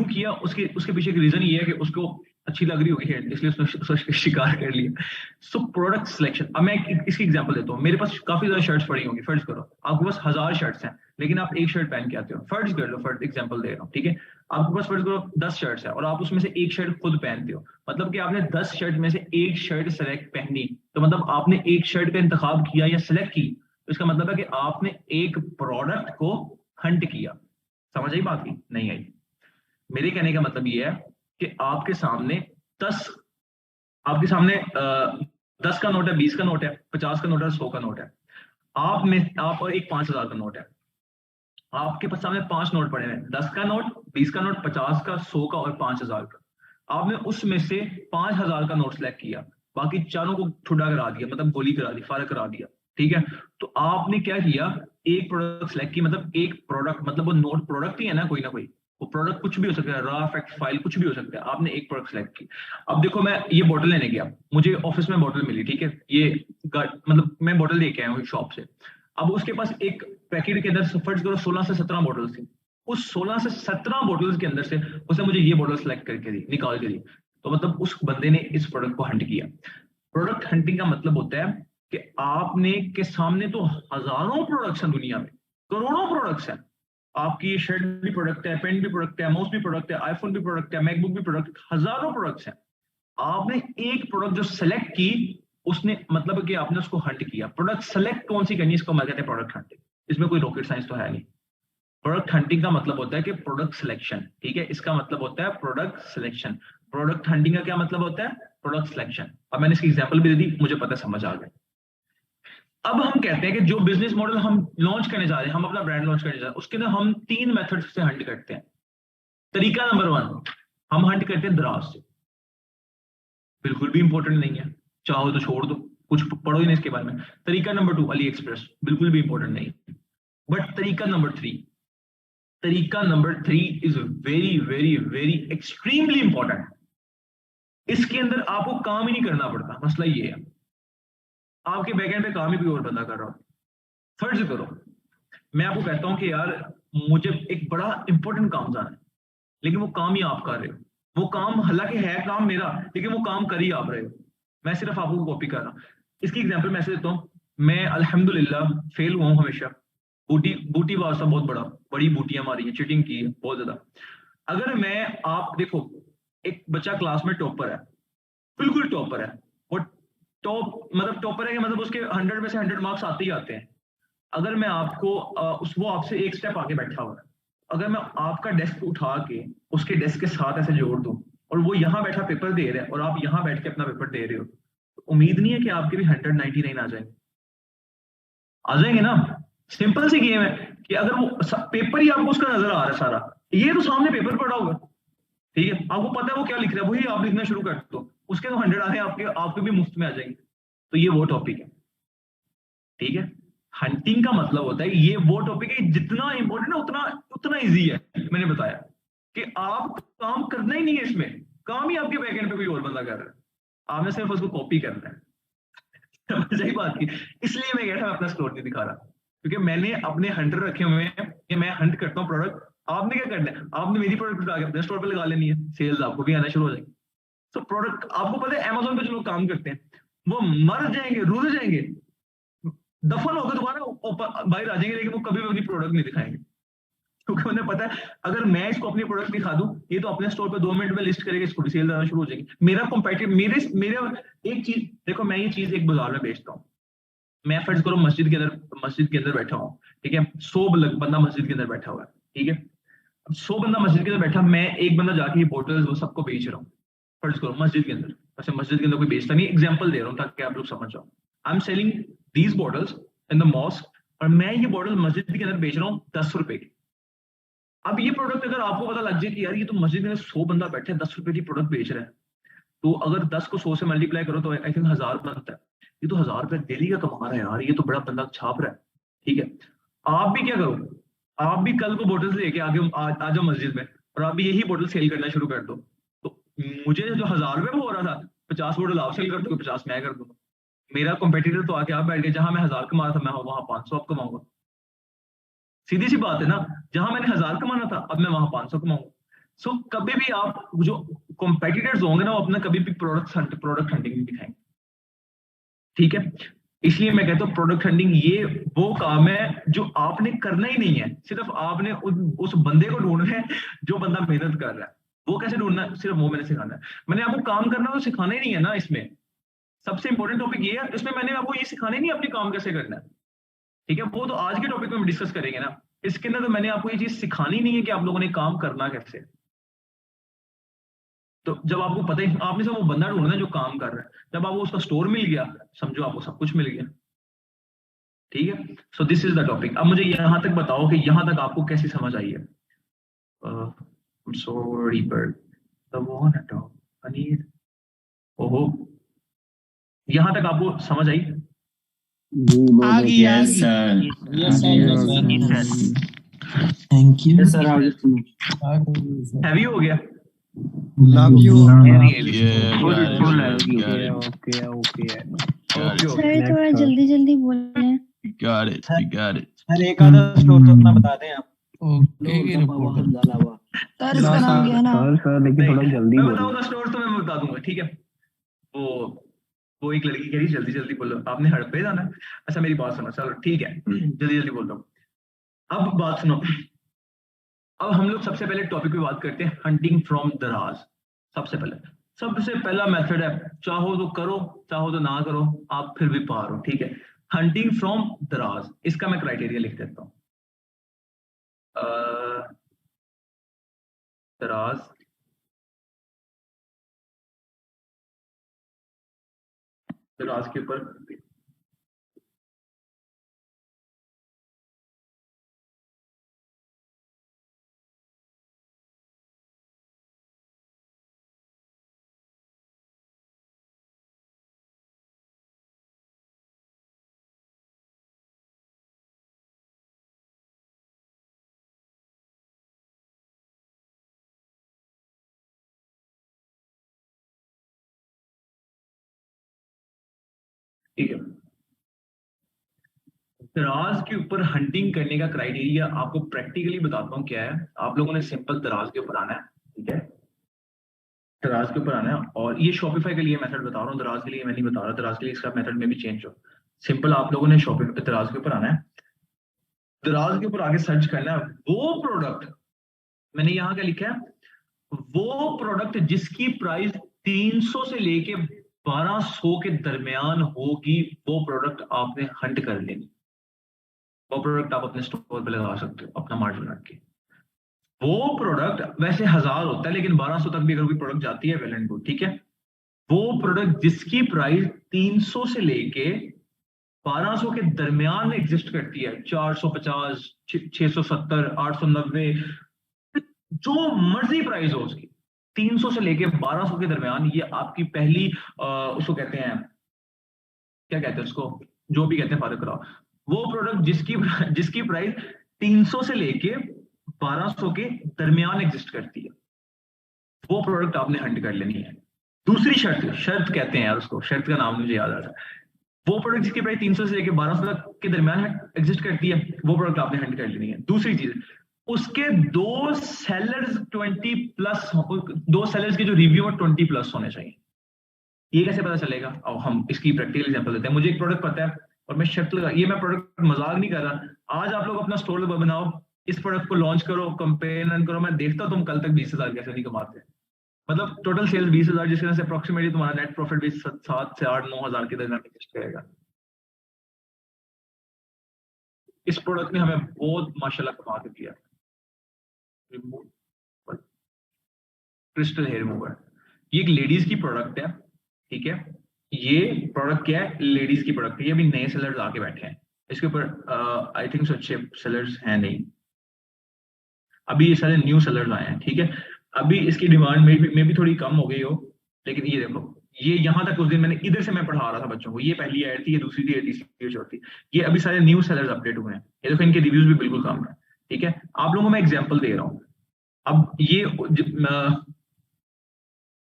किया, उसके पीछे रीजन ये है कि उसको अच्छी लग रही होगी है, इसलिए उसने शिकार कर लिया। So product selection. अब मैं इसकी एग्जांपल देता हूँ। मेरे पास काफी ज्यादा शर्ट्स पड़ी होंगी, फर्ज करो आपके पास 1000 शर्ट्स हैं, लेकिन आप एक शर्ट पहन के आते हो, फर्ज कर लो, फर्ज एग्जांपल दे रहा हूँ, ठीक है। आपके पास फर्ज करो 10 शर्ट्स है, और आप उसमें से एक शर्ट खुद पहनते हो, मतलब कि आपने 10 शर्ट में से एक शर्ट सेलेक्ट पहनी, तो मतलब आपने एक शर्ट का इंतखाब किया या सिलेक्ट की, तो इसका मतलब है कि आपने एक प्रोडक्ट को हंट किया। समझ आई बात की? नहीं आई? मेरे कहने का मतलब ये है कि आपके सामने 10 का नोट है, 20 का नोट है, 50 का नोट है, 100 का नोट है, आप और एक 5000 का नोट है। आपके पास सामने 5 नोट पड़े हैं, 10 का नोट, 20 का नोट, 50 का, 100 का और 5000 का। आपने उसमें से 5000 का नोट सेलेक्ट किया, बाकी चारों को ठुड्डा करा दिया, मतलब गोली करा दी, फायर करा दिया, ठीक है। तो आपने क्या किया, एक प्रोडक्ट सेलेक्ट की, मतलब एक प्रोडक्ट, मतलब वो नोट प्रोडक्ट ही है ना, कोई ना कोई, वो प्रोडक्ट कुछ भी हो सकता है, रॉ फैक्ट फाइल कुछ भी हो सकता है। आपने एक प्रोडक्ट सेलेक्ट की। अब देखो, मैं ये बोतल लेने गया, मुझे ऑफिस में बोतल मिली, ठीक है, ये मतलब मैं बोतल लेके आया हूँ शॉप से। अब उसके पास एक पैकेट के अंदर फर्ज करो 16 से 17 बॉटल्स थी, उस 16 से 17 बॉटल्स के अंदर से उसने मुझे ये बॉटल सेलेक्ट करके दी, निकाल के दी। तो मतलब उस बंदे ने इस प्रोडक्ट को हंट किया। प्रोडक्ट हंटिंग का मतलब होता है कि आपने के सामने तो हजारों प्रोडक्ट्स हैं दुनिया में, करोड़ों प्रोडक्ट्स हैं, आपकी ये शर्ट भी प्रोडक्ट है, पेन भी प्रोडक्ट है, माउस भी प्रोडक्ट है, आईफोन भी प्रोडक्ट है, मैकबुक भी प्रोडक्ट, हजारों प्रोडक्ट्स हैं। आपने एक प्रोडक्ट जो सेलेक्ट की, उसने मतलब कि आपने उसको हंट किया। प्रोडक्ट सेलेक्ट कौन सी करनी, इसको मैं कहते हैं प्रोडक्ट हंटिंग। इसमें कोई रॉकेट साइंस तो है नहीं। प्रोडक्ट हंटिंग का मतलब होता है कि प्रोडक्ट सिलेक्शन, ठीक है, इसका मतलब होता है प्रोडक्ट सिलेक्शन। प्रोडक्ट हंटिंग का क्या मतलब होता है, प्रोडक्ट सिलेक्शन। अब मैंने इसकी एग्जांपल भी दे दी, मुझे पता समझ आ गया। अब हम कहते हैं कि जो बिजनेस मॉडल हम लॉन्च करने जा रहे हैं, हम अपना ब्रांड लॉन्च करने जा रहे हैं, उसके अंदर हम 3 मेथड से हंट करते हैं। तरीका नंबर 1, हम हंट करते हैं दराज से। बिल्कुल भी इंपॉर्टेंट नहीं है, चाहो तो छोड़ दो, कुछ पढ़ो ही नहीं इसके बारे में। तरीका नंबर 2, अली एक्सप्रेस, बिल्कुल भी इंपॉर्टेंट नहीं। बट तरीका number 3 is very very very extremely important. इसके अंदर आपको काम ही नहीं करना पड़ता। मसला ये है, आपके बैकएंड पे काम ही कोई और बंदा कर रहा हो। फर्ज करो मैं आपको कहता हूं कि यार मुझे एक बड़ा इंपॉर्टेंट काम जाना है, लेकिन वो काम ही आप कर रहे हो। वो काम हालांकि है काम मेरा, लेकिन वो काम कर ही आप रहे हो, मैं सिर्फ आपको कॉपी कर रहा हूं। इसकी एग्जांपल मैं ऐसे देता हूं, मैं अल्हम्दुलिल्लाह फेल हुआ हूं हमेशा। बूटी वास्ता बहुत बड़ी बूटियां मारी है, चीटिंग की है बहुत ज्यादा। अगर मैं, आप देखो, एक बच्चा क्लास में टॉपर है, बिल्कुल टॉपर है, वो टॉप मतलब टॉपर है कि मतलब उसके 100 में से 100 मार्क्स आते ही आते हैं। अगर मैं आपको वो आपसे एक स्टेप आगे बैठा हुआ है, अगर मैं आपका डेस्क उठा के उसके डेस्क के साथ ऐसे जोड़ दूं और वो यहाँ बैठा पेपर दे रहा है और आप यहाँ बैठ के अपना पेपर दे रहे हो, तो उम्मीद नहीं है कि आपके भी 199 आ जाएंगे ना। सिंपल सी गेम है कि अगर वो पेपर ही आपको उसका नजर आ रहा है सारा, ये तो सामने पेपर पड़ा होगा, ठीक है, आपको पता है वो क्या लिख रहा है, वही आप लिखना शुरू कर दो, उसके तो 100 आने आपके भी मुफ्त में आ जाएंगे। तो ये वो टॉपिक है, ठीक है। हंटिंग का मतलब होता है ये वो टॉपिक है जितना इंपॉर्टेंट है उतना इजी है। मैंने बताया कि आप काम करना ही नहीं है, इसमें काम ही आपके बैकएंड पे कोई और बंदा कर रहा है, आपने सिर्फ उसको कॉपी करना है। सही बात की, इसलिए मैं कहता हूं अपना स्टोर नहीं दिखा रहा, क्योंकि मैंने अपने हंटर रखे हुए हैं कि मैं हंट करता हूँ प्रोडक्ट। आपने क्या करना है, आपने मेरी प्रोडक्ट उठा के अपने स्टोर पे लगा लेनी है, सेल्स आपको भी आना शुरू हो जाएगी। तो प्रोडक्ट आपको पता है अमेज़न पे जो लोग काम करते हैं वो मर जाएंगे, रुल जाएंगे, दफन होकर दोबारा बाहर आ जाएंगे, लेकिन वो कभी भी अपनी प्रोडक्ट नहीं दिखाएंगे, क्योंकि उन्हें पता है अगर मैं इसको अपनी प्रोडक्ट दिखा दूं, ये तो अपने स्टोर पे 2 मिनट में लिस्ट करेगा, इसको भी सेल आना शुरू हो जाएगी। मेरा कॉम्पिटिटिव मेरे एक चीज देखो, मैं ये चीज एक बाजार में बेचता हूँ, मैं फर्ज करो मस्जिद के अंदर बैठा हूँ, ठीक है, 100 बंदा मस्जिद के अंदर बैठा हुआ है, ठीक है, 100 बंदा मस्जिद के अंदर बैठा, मैं एक बंदा जाके ये बोतल्स वो सबको बेच रहा हूँ, फर्ज करो मस्जिद के अंदर। अच्छा, मस्जिद के अंदर कोई बेचता नहीं, एग्जांपल दे रहा हूँ ताकि आप लोग समझ जाओ। I am selling these bottles in the mosque, और मैं ये बॉटल मस्जिद के अंदर बेच रहा हूँ 10 रुपए की। अब ये प्रोडक्ट अगर आपको पता लग जाए कि यार ये तो मस्जिद में 100 बंदा बैठे 10 रुपए की प्रोडक्ट बेच रहा है, तो अगर 10 को 100 से मल्टीप्लाई करो तो आई थिंक 1000 बनता है। ये तो 1000 रुपए डेली का कमा रहा है यार, ये तो बड़ा बंदा छाप रहा है, ठीक है। आप भी क्या करो, आप भी कल को बोतल लेके आगे आ जाओ मस्जिद में, और आप भी यही बोतल सेल करना शुरू कर दो। तो मुझे जो 1000 रुपए में हो रहा था, 50 बोतल आप सेल कर दो, 50 मैं कर दूंगा। मेरा कॉम्पिटिटर तो आके आप बैठ गए, जहां मैं 1000 कमा रहा था मैं वहां 500 आप कमाऊंगा। सीधी सी बात है ना, जहां मैंने 1000 कमाना था अब मैं वहां 500 कमाऊंगा। सो कभी भी आप जो कॉम्पिटिटर्स होंगे ना, वो अपना कभी भी प्रोडक्ट हंटिंग नहीं दिखाएंगे, ठीक है। इसलिए मैं कहता हूँ प्रोडक्ट हंटिंग ये वो काम है जो आपने करना ही नहीं है, सिर्फ आपने उस बंदे को ढूंढना है जो बंदा मेहनत कर रहा है। वो कैसे ढूंढना है, सिर्फ वो मैंने सिखाना है। मैंने आपको काम करना तो सिखाना ही नहीं है ना, इसमें सबसे इंपॉर्टेंट टॉपिक ये है, इसमें मैंने आपको ये सिखाना ही नहीं अपने काम कैसे करना है, ठीक है। वो तो आज के टॉपिक में हम डिस्कस करेंगे ना, इसके अंदर तो मैंने आपको ये चीज सिखानी नहीं है कि आप लोगों ने काम करना कैसे। तो जब आपको पता ही, आपने सब वो बंदा ढूंढना जो काम कर रहा है, जब आपको उसका स्टोर मिल गया, समझो आपको सब कुछ मिल गया, ठीक है। So this is the topic. अब मुझे यहां तक बताओ कि यहां तक आपको कैसी समझ आई है। Sorry but the one at अनीर, ओहो, यहां तक आपको समझ आई? Yes sir, thank you sir. Heavy हो गया? Love you. ओके सर थोड़ा जल्दी बोलें। got it, we got it. Sir एक आधा स्टोर तो अपना बता दें आप। ओके की रिपोर्ट। सर इसका नाम क्या है ना? सर लेकिन थोड़ा जल्दी मैं बोलो। बताऊंगा स्टोर तो मैं बता दूंगा, ठीक है। वो एक लड़की कह रही जल्दी जल्दी बोलो, आपने हड़ पे जाना है। अच्छा मेरी बात सुनो, चलो ठीक है, जल्दी जल्दी बोल दो। अब बात सुनो, अब हम लोग सबसे पहले टॉपिक पे बात करते हैं, हंटिंग फ्रॉम दराज। सबसे पहला मेथड है, चाहो तो करो चाहो तो ना करो, आप फिर भी पार हो, ठीक है। हंटिंग फ्रॉम दराज, इसका मैं क्राइटेरिया लिख देता हूं। दराज दराज के ऊपर ठीक है। दराज के ऊपर हंटिंग करने का क्राइटेरिया आपको प्रैक्टिकली बताता हूँ क्या है। आप लोगों ने सिंपल दराज के ऊपर आना है, ठीक है। दराज के ऊपर आना है, और ये शॉपिफाई के लिए मेथड बता रहा हूँ, दराज के लिए मैं नहीं बता रहा। दराज के लिए इसका मेथड में भी चेंज हो। सिंपल आप लोगों ने शॉपिफाई दराज के ऊपर आना है, दराज के ऊपर आगे सर्च करना है वो प्रोडक्ट, मैंने यहाँ क्या लिखा है, वो प्रोडक्ट जिसकी प्राइस 300 से लेके 1200 के दरमियान होगी, वो प्रोडक्ट आपने हंट कर लेनी। वो प्रोडक्ट आप अपने स्टोर पे लगा सकते हो अपना मार्जिन रख के। वो प्रोडक्ट वैसे 1000 होता है, लेकिन 1200 तक भी अगर कोई प्रोडक्ट जाती है वेल एंड गुड, ठीक है। वो प्रोडक्ट जिसकी प्राइस 300 से लेके 1200 के दरमियान एग्जिस्ट करती है, 450, 670, 890, जो मर्जी प्राइस हो उसकी, 300 से लेके 1200 के दरमियान, ये आपकी पहली उसको कहते हैं, क्या कहते हैं उसको, जो भी कहते हैं फादर कराओ। वो प्रोडक्ट जिसकी प्राइस 300 से लेके 1200 के दरमियान एग्जिस्ट करती है, वो प्रोडक्ट आपने हंट कर लेनी है। दूसरी शर्त कहते हैं यार उसको, शर्त का नाम मुझे याद आ रहा है। वो प्रोडक्ट जिसकी प्राइस 300 से लेके 1200 तक के दरमियान एग्जिस्ट करती है, वो प्रोडक्ट आपने हंट कर लेनी है। दूसरी चीज, उसके दो सेलर्स 20+, दो सेलर्स के जो रिव्यू है 20+ होने चाहिए। ये कैसे पता चलेगा? अब हम इसकी प्रैक्टिकल एग्जांपल देते हैं। मुझे एक प्रोडक्ट पता है और मैं शर्त लगा, ये मैं प्रोडक्ट मजाक नहीं कर रहा। आज आप लोग अपना स्टोर बनाओ, इस प्रोडक्ट को लॉन्च करो, कंपेन रन करो, मैं देखता तुम कल तक 20,000 कैसे नहीं कमाते। मतलब टोटल सेल्स 20,000, जिसके वजह से अप्रोक्सीमेटली तुम्हारा नेट प्रॉफिट भी 7 से 8, 9,000 के दरमियान करेगा। इस प्रोडक्ट ने हमें बहुत माशाल्लाह कमा के दिया। क्रिस्टल हेयर रिमूवर, ये एक लेडीज की प्रोडक्ट है, ठीक है। ये प्रोडक्ट क्या है? लेडीज की प्रोडक्ट है। ये अभी नए सेलर्स आके बैठे हैं इसके ऊपर, आई थिंक सो अच्छे सेलर्स हैं नहीं, अभी ये सारे न्यू सेलर्स आए हैं, ठीक है। अभी इसकी डिमांड में भी थोड़ी कम हो गई हो, लेकिन ये देखो, ये यहाँ तक उस दिन मैंने इधर से मैं पढ़ा रहा था बच्चों को, ये पहली ऐड थी, ये दूसरी थी, ये तीसरी, ये चौथी। ये अभी सारे न्यू सेलर्स अपडेट हुए हैं, ये देखो इनके रिव्यूज भी बिल्कुल कम है, ठीक है। आप लोगों को मैं एग्जाम्पल दे रहा हूँ। अब ये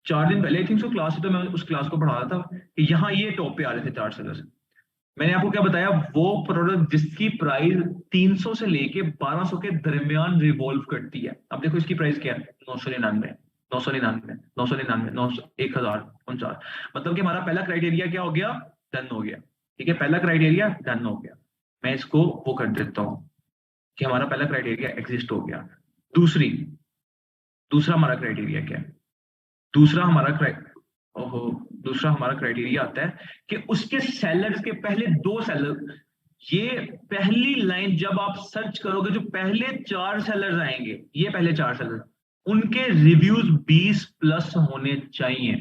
4 दिन पहले आई थिंक सो क्लास, तो मैं उस क्लास को पढ़ा रहा था कि यहाँ ये टॉप पे आ रहे थे 4 सेलर्स। मैंने आपको क्या बताया? वो प्रोडक्ट जिसकी प्राइस 300 से लेके 1200 के दरमियान रिवॉल्व करती है। अब देखो इसकी प्राइस क्या है, 999, 999, 999, 1049। मतलब कि हमारा पहला क्राइटेरिया क्या हो गया? डन हो गया, ठीक है। पहला क्राइटेरिया डन हो गया। मैं इसको वो कर देता हूँ कि हमारा पहला क्राइटेरिया एग्जिस्ट हो गया। दूसरा हमारा क्राइटेरिया क्या है? दूसरा हमारा क्राइटेरिया आता है कि उसके सेलर्स के पहले 2 सेलर, ये पहली लाइन जब आप सर्च करोगे, जो पहले 4 सेलर्स आएंगे, ये पहले 4 सेलर, उनके रिव्यूज 20+ होने चाहिए।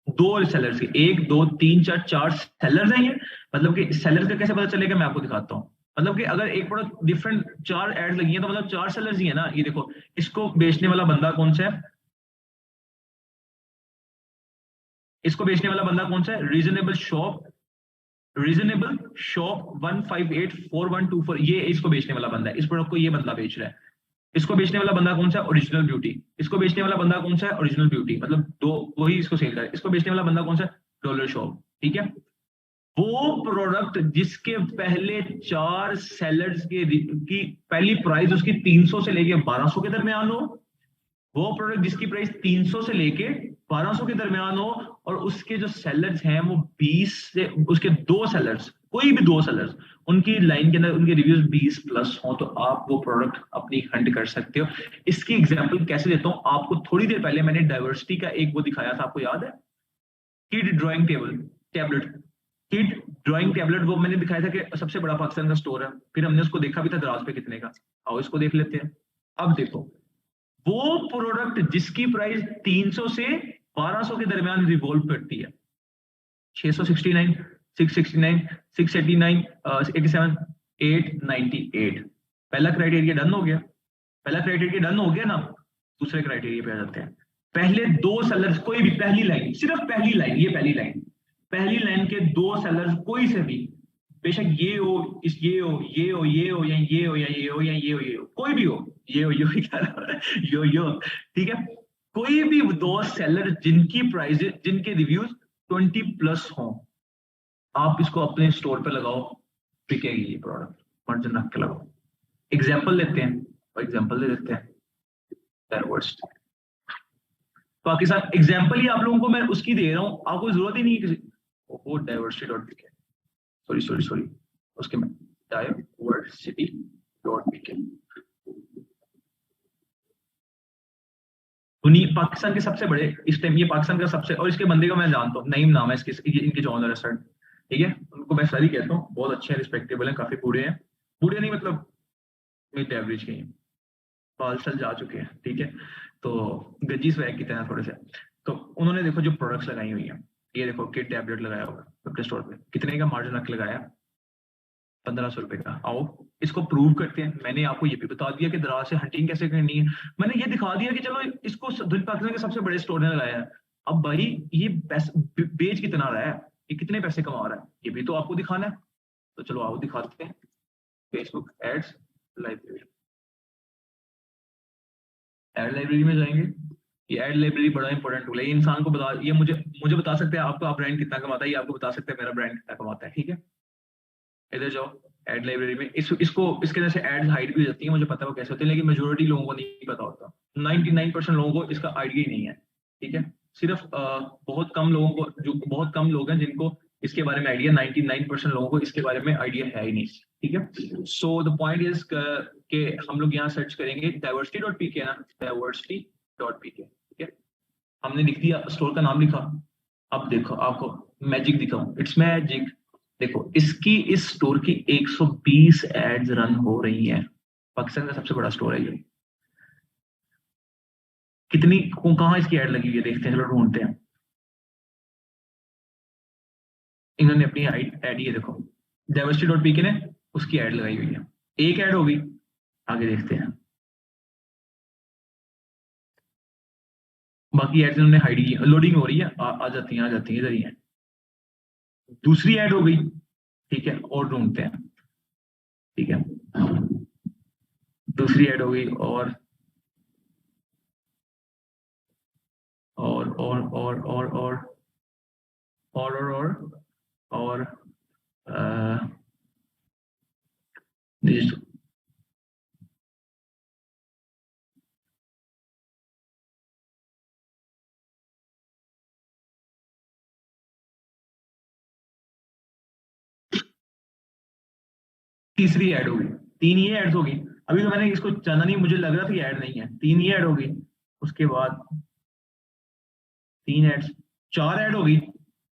2 सेलर्स के, 1 2 3 4 सेलर्स हैं ये। मतलब कि सेलर का कैसे पता चलेगा, मैं आपको दिखाता हूँ। मतलब कि अगर एक प्रोडक्ट डिफरेंट 4 एड लगी है, तो मतलब 4 सेलर्स ही है ना। ये देखो, इसको बेचने वाला बंदा कौन सा है? इसको बेचने वाला बंदा कौन सा है? Reasonable shop 1584124। ये इसको बेचने वाला बंदा है। इस प्रोडक्ट को ये बंदा बेच रहा है। इसको बेचने वाला बंदा कौन सा है? Original beauty. इसको बेचने वाला बंदा कौन सा है? Original beauty. मतलब 2 वही इसको सेल कर रहा है। इसको बेचने वाला बंदा कौन सा है? डॉलर शॉप, ठीक है। वो प्रोडक्ट जिसके पहले 4 सेलर्स की पहली प्राइस उसकी 300 से लेके 1200 के दरमियान हो, वो प्रोडक्ट जिसकी प्राइस 300 से लेके 1200 के दरमियान हो, और उसके जो सेलर्स हैं वो 20 से, उसके 2 सेलर्स, कोई भी 2 सेलर्स, उनकी लाइन के अंदर उनके रिव्यूज 20 प्लस हो, तो आप वो प्रोडक्ट अपनी हंट कर सकते हो। इसकी एग्जांपल कैसे देता हूं आपको, थोड़ी देर पहले मैंने डाइवर्सिटी का एक वो दिखाया था, आपको याद है, kid drawing tablet, kid drawing tablet, वो मैंने दिखाया था कि सबसे बड़ा पाकिस्तान का स्टोर है, फिर हमने उसको देखा भी था दराज पे कितने का। आओ इसको देख लेते हैं। अब देखो, वो प्रोडक्ट जिसकी प्राइस 300 से 1200 के दरमियान रिवॉल्व करती है, 669, 669, 689, 87, 898, पहला क्राइटेरिया डन हो गया। पहला क्राइटेरिया डन हो गया ना, दूसरे क्राइटेरिया पे आ जाते हैं। पहले 2 सेलर्स, कोई भी पहली लाइन, सिर्फ पहली लाइन, ये पहली लाइन के 2 सेलर्स कोई से भी, बेशक ये हो, इस ये हो, ये हो, ये हो, या ये हो, या ये हो, या ये हो, ये हो, कोई भी हो, ये हो, यो, ठीक है, कोई भी 2 सेलर जिनकी प्राइस, जिनके रिव्यूज 20 प्लस हो, आप इसको अपने स्टोर पे लगाओ, बिकेगी ये प्रोडक्ट, मार्जिन रख के लगाओ। एग्जाम्पल लेते हैं, एग्जाम्पल दे देते हैं डाइवर्सिटी पाकिस्तान, एग्जाम्पल ही आप लोगों को मैं उसकी दे रहा हूं, आपको जरूरत ही नहीं है किसी, वो डाइवर्सिटी.pk, सॉरी उसके में diversity.pk, पाकिस्तान के सबसे बड़े इस टाइम, ये पाकिस्तान का सबसे, और इसके बंदे का मैं जानता हूँ, नईम नाम है इसके, इनके जो ऑनर है सर, ठीक है, उनको मैं सारी कहता हूँ, बहुत अच्छे हैं, रिस्पेक्टेबल हैं, काफी बूढ़े हैं, बूढ़े नहीं मतलब मिड एवरेज के हैं, बाल साल जा चुके हैं, ठीक है, तो गज्जी स्वैग की तरह थोड़े से। तो उन्होंने देखो जो प्रोडक्ट्स लगाई हुई हैं, ये देखो किड टैबलेट लगाया होगा अपने स्टोर पे, कितने का मार्जिन रख लगाया, 1500 रुपए का। आओ इसको प्रूव करते हैं। मैंने आपको ये भी बता दिया कि दराज से हंटिंग कैसे करनी है, मैंने ये दिखा दिया कि चलो इसको पाकिस्तान के सबसे बड़े स्टोर ने लगाया है, अब भाई ये बेच कितना रहा है, ये कितने पैसे कमा रहा है, ये भी तो आपको दिखाना है। तो चलो आओ दिखाते हैं, Facebook ads library, ad library में जाएंगे। ये एड लाइब्रेरी बड़ा इंपॉर्टेंट टूल है, ये इंसान को बता, ये मुझे बता सकते हैं आपका ब्रांड कितना कमाता है, ये आपको बता सकते हैं मेरा ब्रांड कितना कमाता है, ठीक है। इधर जाओ एड लाइब्रेरी में, इसके अंदर से एड्स हाइड भी हो जाती है, मुझे पता है वो कैसे होते हैं, लेकिन मेजोरिटी लोगों को नहीं पता होता, 99% लोगों को इसका आइडिया ही नहीं है, ठीक है। सिर्फ बहुत कम लोग हैं जिनको इसके बारे में आइडिया, 99% लोगों को इसके बारे में आइडिया है ही नहीं, ठीक है। सो द पॉइंट इज कि हम लोग यहाँ सर्च करेंगे diversity.pk ना, diversity.pk, ठीक है, हमने लिख दिया, स्टोर का नाम लिखा। अब देखो आपको मैजिक दिखाऊं, इट्स मैजिक, देखो इसकी, इस स्टोर की 120 एड्स रन हो रही हैं, पाकिस्तान का सबसे बड़ा स्टोर है ये। कितनी, कहां इसकी एड लगी हुई है देखते हैं, चलो ढूंढते हैं। इन्होंने अपनी एड, ये देखो diversity.pk ने उसकी एड लगाई हुई है, एक एड होगी, आगे देखते हैं। बाकी एड्स इन्होंने हाइड की, लोडिंग हो रही है, आ जाती है इधर ही है। दूसरी ऐड हो गई, ठीक है, और ढूंढते हैं, ठीक है, दूसरी ऐड हो गई, और और और और और और और और और तीसरी ऐड होगी, 3 ही ऐड होगी। अभी तो मैंने इसको जाना नहीं, मुझे लग रहा था कि ऐड नहीं है, 3 ही ऐड होगी, उसके बाद 3 ऐड, 4 ऐड होगी,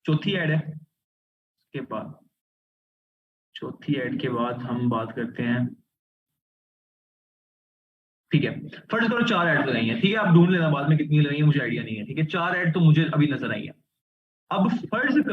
चौथी ऐड है, उसके बाद चौथी ऐड के बाद हम बात करते हैं, ठीक है, फर्ज करो 4 ऐड लगाई है, ठीक है, आप ढूंढ लेना बाद में कितनी लगाई है, मुझे आइडिया नहीं है, ठीक है, 4 ऐड तो मुझे अभी नजर आई है। अब फर्ज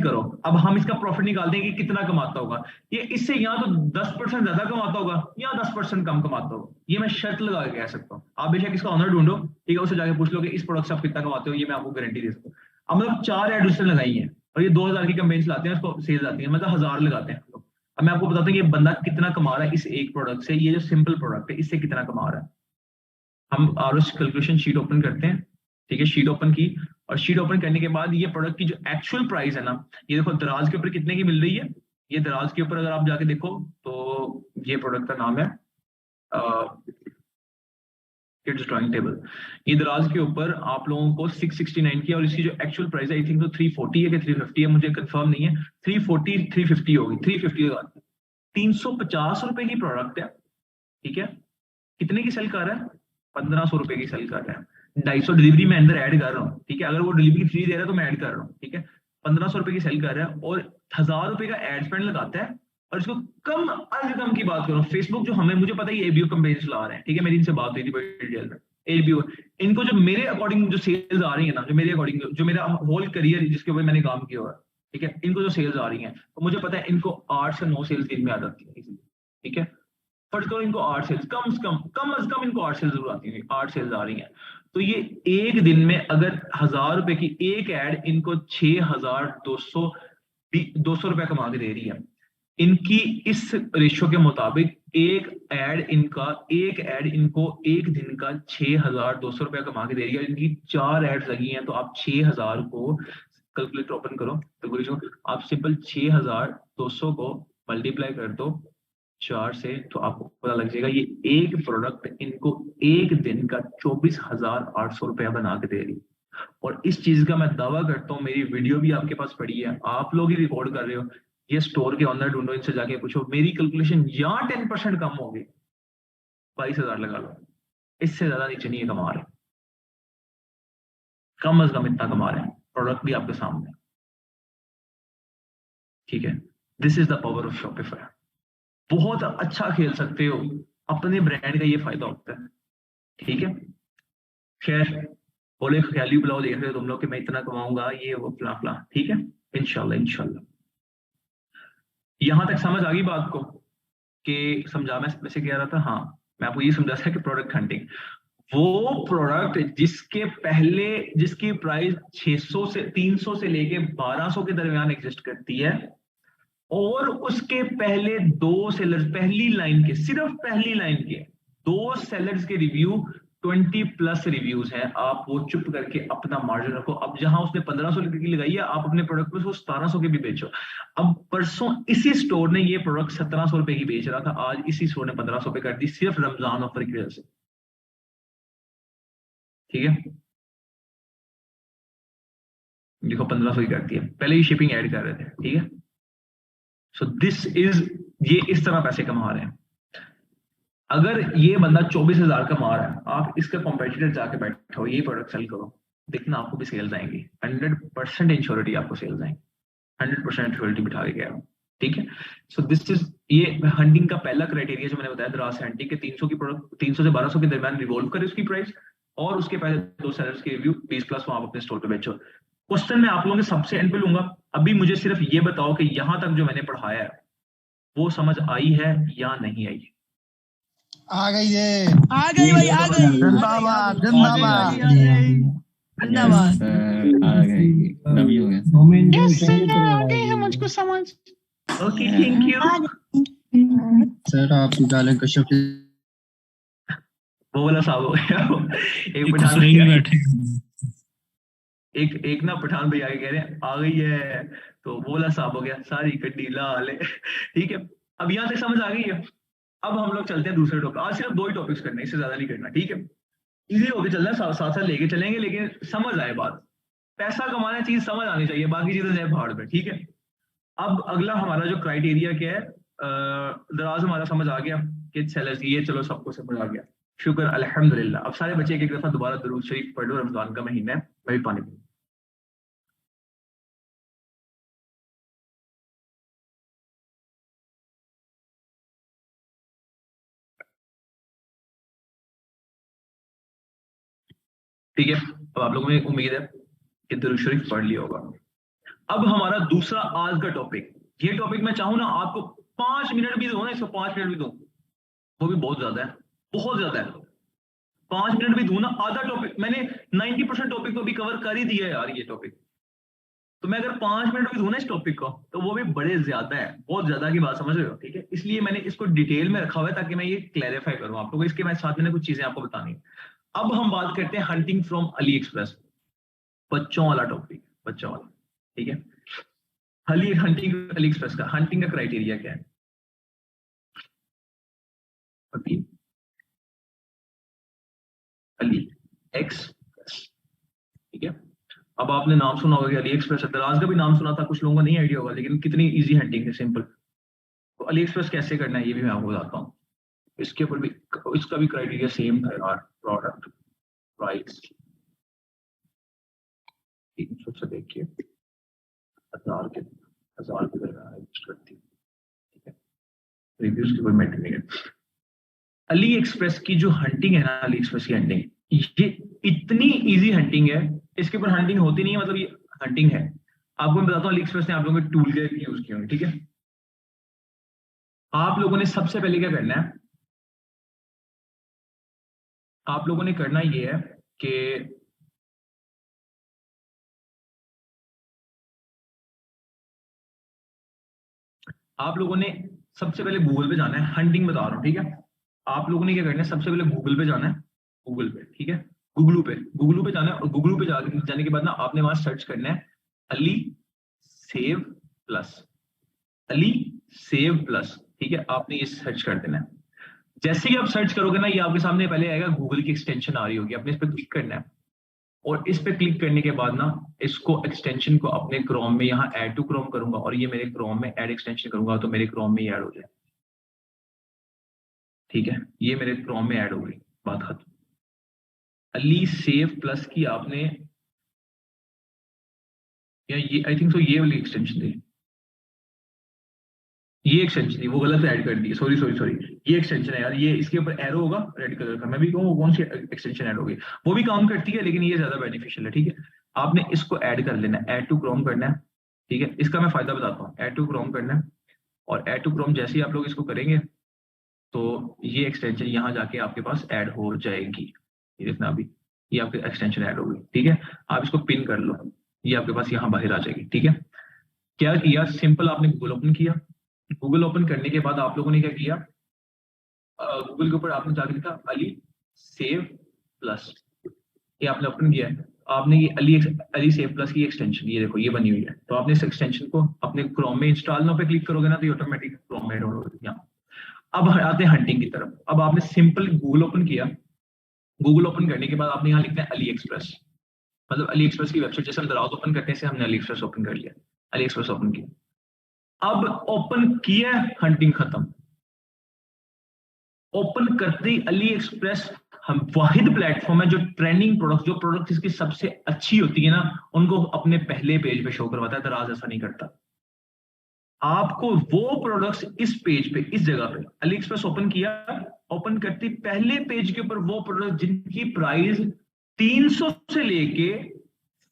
करो अब हम इसका प्रॉफिट निकालते हैं कि कितना कमाता होगा ये, इससे या तो 10% ज्यादा कमाता होगा या 10% कम कमाता होगा, ये मैं शर्त लगा के कह सकता हूँ। आप बेशक इसका ऑनर ढूंढो, ठीक है, उससे जाके पूछ लो कि इस प्रोडक्ट से आप कितना कमाते हो, ये मैं आपको गारंटी दे सकता हूँ। अब मतलब 4 ऐड उसने लगाई है और ये 2000 की कैंपेन चलाते हैं, उसको सेल्स आती है, मतलब 1000 लगाते हैं लोग। अब मैं आपको बताता हूँ ये बंदा कितना कमा रहा है इस एक प्रोडक्ट से, ये जो सिंपल प्रोडक्ट है इससे कितना कमा रहा है। हम कैलकुलेशन शीट ओपन करते हैं, ठीक है, शीट ओपन की, और शीट ओपन करने के बाद ये प्रोडक्ट की जो एक्चुअल प्राइस है ना, ये देखो दराज के ऊपर कितने की मिल रही है। ये दराज के ऊपर अगर आप जाके देखो तो ये प्रोडक्ट का नाम है किड्स ड्राइंग टेबल। ये दराज के ऊपर आप लोगों को 669 की, और इसकी जो एक्चुअल प्राइस है आई थिंक तो 340 है कि 350 है, मुझे कंफर्म नहीं है, 340 350 होगी, 350 350 रुपए की प्रोडक्ट है, ठीक है। कितने की सेल कर रहा है? 1500 रुपए की सेल कर रहा है। 250 डिलीवरी में अंदर ऐड कर रहा हूँ, ठीक है। अगर वो डिलीवरी फ्री दे रहा है तो मैं ऐड कर रहा हूँ, ठीक है। 1500 रुपए की सेल कर रहा है और 1000 रुपए का एड स्पेंड लगाता है। और इसको कम अज कम की बात करूं, फेसबुक जो हमें, मुझे पता है ये एबीओ कंपेन चला रहे हैं, ठीक है, मेरी इनसे बात हुई थी बड़ी डिटेल में। एबीओ इनको जो मेरे अकॉर्डिंग जो सेल्स आ रही है ना, जो मेरे अकॉर्डिंग जो मेरा होल करियर जिसके ऊपर मैंने काम किया हुआ है, ठीक है, इनको जो सेल्स आ रही हैं तो मुझे पता है इनको 8 से 9 सेल्स दिन में आ जाती है, ठीक है। फर्स्ट करो इनको 8 सेल्स कम से कम इनको 8 सेल्स जरूर आती है, 8 सेल्स आ रही हैं। तो ये एक दिन में अगर 1000 रुपए की एक ऐड इनको 6200 रुपए कमा के दे रही है। इनकी इस रेशियो के मुताबिक एक ऐड इनको एक दिन का 6200 रुपया कमा के दे रही है। इनकी 4 एड्स लगी हैं, तो आप 6000 को कैलकुलेटर ओपन करो, तो आप सिंपल 6200 को मल्टीप्लाई कर दो 4 से, तो आपको पता लग जाएगा ये एक प्रोडक्ट इनको एक दिन का 24,800 रुपया बना के दे रही है। और इस चीज का मैं दावा करता हूँ, मेरी वीडियो भी आपके पास पड़ी है, आप लोग ही रिकॉर्ड कर रहे हो, ये स्टोर के ऑनर ढूंढो, इनसे जाके पूछो, मेरी कैलकुलेशन यहाँ 10% कम होगी, 22,000 लगा लो, इससे ज्यादा नीचे नहीं कमा रहे, कम अज कम इतना कमा रहे हैं, प्रोडक्ट भी आपके सामने, ठीक है। This is the power of Shopify. बहुत अच्छा खेल सकते हो, अपने ब्रांड का ये फायदा होता है, ठीक है। खैर बोले ख्याली बुलाओ, देख रहे हो तुम लोग कि मैं इतना कमाऊंगा, ये वो फला फला, ठीक है। इंशाल्लाह यहां तक समझ आ गई बात को कि समझा मैं वैसे कह रहा था, हाँ मैं आपको ये समझा था कि प्रोडक्ट हंटिंग वो प्रोडक्ट जिसकी प्राइस 600 से 300 से लेके 1200 के दरमियान एग्जिस्ट करती है, और उसके पहले 2 सेलर्स सिर्फ पहली लाइन के 2 सेलर्स के रिव्यू 20+ रिव्यूज हैं, आप वो चुप करके अपना मार्जिन रखो। अब जहां उसने 1500 की लगाई है, आप अपने प्रोडक्ट पे उसको 1700 के भी बेचो। अब परसों इसी स्टोर ने ये प्रोडक्ट 1700 रुपए की बेच रहा था, आज इसी स्टोर ने 1500 पे कर दी, सिर्फ रमजान ऑफर की वजह से, ठीक है। देखो 1500 की करती है, पहले ही शिपिंग ऐड कर रहे थे, ठीक है। सो दिस इज, ये इस तरह पैसे कमा रहे हैं। अगर ये बंदा 24,000 कमा रहा है, आप इसका कॉम्पिटिटर जाके बैठो, ये प्रोडक्ट सेल करो, देखना आपको भी सेल्स आएंगी, 100% इंश्योरिटी आपको सेल्स आएंगी, 100% इंश्योरिटी बिठा के गया, ठीक है। सो दिस इज, ये हंटिंग का पहला क्राइटेरिया जो मैंने बताया, दराज हंटिंग के 300 की प्रोडक्ट 300 से 1200 के दरमियान रिवॉल्व करे उसकी प्राइस, और उसके पहले 2 सेलर्स के रिव्यू 20+ आप अपने स्टोर पे बेचो। क्वेश्चन मैं आप लोगों के सबसे एंड पे लूंगा, अभी मुझे सिर्फ ये बताओ कि यहां तक जो मैंने पढ़ाया है वो समझ आई है या नहीं आई? आ गई ये, आ गई भाई, आ गई, जिंदाबाद जिंदाबाद जिंदाबाद। आ गई, तभी हो गया। यस सर, आ गए हैं मुझको समझ। ओके थैंक यू सर आप डालें कश्यप वो वाला साहब हो गया। एक पठान एक ना पठान भैया कह रहे हैं आ गई है, तो वो वाला साहब हो गया, सारी गड्डी लाल है, ठीक है। अब यहाँ तक समझ आ गई है। अब हम लोग चलते हैं दूसरे टॉपिक, आज सिर्फ 2 ही टॉपिक्स करने, इससे ज्यादा नहीं करना, ठीक है। इजी होके चलना है, साथ साथ लेके चलेंगे, लेकिन समझ आए बात, पैसा कमाना चीज समझ आनी चाहिए, बाकी चीजें जाए पहाड़ पे, ठीक है। अब अगला हमारा जो क्राइटेरिया क्या है, दराज हमारा समझ आ गया कि सेलर्स, ये चलो सबको समझ आ गया, शुक्र अल्हम्दुलिल्लाह। अब सारे बच्चे एक दफा दोबारा दुरूद शरीफ पढ़ लो, रमजान का महीना है, मैं भी पानी पी। ठीक है, अब आप लोगों में उम्मीद है कि दुरूद शरीफ पढ़ लिया होगा। अब हमारा दूसरा आज का टॉपिक, ये टॉपिक मैं चाहूँ ना आपको 5 मिनट भी दो ना, इसको 5 मिनट भी दो, वो भी बहुत ज्यादा है, बहुत ज्यादा है। 5 मिनट भी दूं ना, आधा टॉपिक मैंने 90% टॉपिक को भी कवर कर ही दिया है यार, ये टॉपिक। तो मैं अगर 5 मिनट भी दूं ना इस टॉपिक को, तो वो भी बड़े ज्यादा है, बहुत ज्यादा की बात समझ रहे हो, ठीक है। इसलिए मैंने इसको डिटेल में रखा हुआ है ताकि मैं ये क्लैरिफाई करूं आप लोगों को, इसके साथ मैंने कुछ चीजें आपको बतानी है। अब हम बात करते हैं हंटिंग फ्रॉम अली एक्सप्रेस। बच्चों वाला टॉपिक, बच्चों वाला, ठीक है। हंटिंग अली एक्सप्रेस का हंटिंग का क्राइटेरिया क्या है? अली एक्सप्रेस, ठीक है। अब आपने नाम सुना होगा कि अली एक्सप्रेस है, दराज का भी नाम सुना था, कुछ लोगों को नहीं आइडिया होगा, लेकिन कितनी इजी हंटिंग है, सिंपल। तो अली एक्सप्रेस कैसे करना है ये भी मैं आपको बताता हूँ। इसके ऊपर भी इसका भी क्राइटेरिया सेम था यार, प्रोडक्ट प्राइस 300 से देखिए 1000 के दरमियान करती है, ठीक है। रिव्यूज की कोई मैटर नहीं है। अली एक्सप्रेस की जो हंटिंग है ना, अली एक्सप्रेस की हंटिंग, ये इतनी इजी हंटिंग है, इसके ऊपर हंटिंग होती नहीं है, मतलब ये हंटिंग है। आपको मैं बताता हूँ अली एक्सप्रेस ने आप लोगों के टूल के यूज किए होंगे, ठीक है। आप लोगों ने सबसे पहले क्या करना है, आप लोगों ने करना ये है कि आप लोगों ने सबसे पहले गूगल पे जाना है, हंटिंग बता रहा हूँ, ठीक है। आप लोगों ने क्या करना है, सबसे पहले गूगल पे जाना है, गूगल पे, ठीक है, गूगल पे जाना है, और गूगल पे जाने के बाद ना आपने वहां सर्च करना है Ali save plus, Ali save plus, ठीक है। आपने ये सर्च कर देना है। जैसे ही आप सर्च करोगे ना, ये आपके सामने पहले आएगा, गूगल की एक्सटेंशन आ रही होगी, आपने इस पर क्लिक करना है, और इस पे क्लिक करने के बाद ना इसको एक्सटेंशन को अपने क्रोम में यहाँ ऐड टू क्रोम करूंगा, और ये मेरे क्रोम में ऐड एक्सटेंशन करूंगा, तो मेरे क्रोम में ऐड हो जाए, ठीक है। ये मेरे क्रोम में ऐड हो गई, बात खत्म। अली सेव प्लस की आपने, या ये आई थिंक सो ये वाली एक्सटेंशन थी, ये एक्सटेंशन थी, वो गलत ऐड कर दी, सॉरी, ये एक्सटेंशन है यार, ये इसके ऊपर एरो होगा रेड कलर का, मैं भी कहूँ कौन सी एक्सटेंशन ऐड होगी, वो भी काम करती है, लेकिन ये ज्यादा बेनिफिशियल है, ठीक है। आपने इसको ऐड कर लेना है, ऐड टू क्रोम करना है, ठीक है। इसका मैं फायदा बताता हूँ, ऐड टू क्रोम करना है, और ऐड टू क्रोम जैसे ही आप लोग इसको करेंगे तो ये एक्सटेंशन यहाँ जाके आपके पास ऐड हो जाएगी, ये देखना अभी ये आपकी एक्सटेंशन ऐड होगी, ठीक है। आप इसको पिन कर लो, ये आपके पास यहाँ बाहर आ जाएगी, ठीक है। क्या किया, सिंपल आपने गूगल ओपन किया, गूगल ओपन करने के बाद आप लोगों ने क्या किया, गूगल के ऊपर आपने जाकर लिखा अली सेव प्लस, ये आपने ओपन किया है, आपने ये अली सेव प्लस की एक्सटेंशन ये देखो ये बनी हुई है, तो आपने इस एक्सटेंशन को अपने क्रोम में इंस्टॉल नाउ पे क्लिक करोगे ना, तो ये ऑटोमेटिक क्रोम में डाउनलोड हो जाएगा। अब आते हैं हंटिंग की तरफ। अब आपने सिंपल गूगल ओपन किया, गूगल ओपन करने के बाद आपने यहाँ लिखना है अली एक्सप्रेस, मतलब अली एक्सप्रेस की वेबसाइट, जैसे हम दराज ओपन करते हैं, हमने अली एक्सप्रेस ओपन कर लिया, अली एक्सप्रेस ओपन किया, अब ओपन किया, हंटिंग खत्म। ओपन करते ही अली एक्सप्रेस हम वाहिद प्लेटफॉर्म है जो ट्रेंडिंग प्रोडक्ट, जो प्रोडक्ट इसकी सबसे अच्छी होती है ना, उनको अपने पहले पेज पे शो करवाता है। दराज ऐसा नहीं करता, आपको वो प्रोडक्ट्स इस पेज पे, इस जगह पे अली एक्सप्रेस ओपन किया, ओपन करते पहले पेज के ऊपर वो प्रोडक्ट जिनकी प्राइस 300 से लेके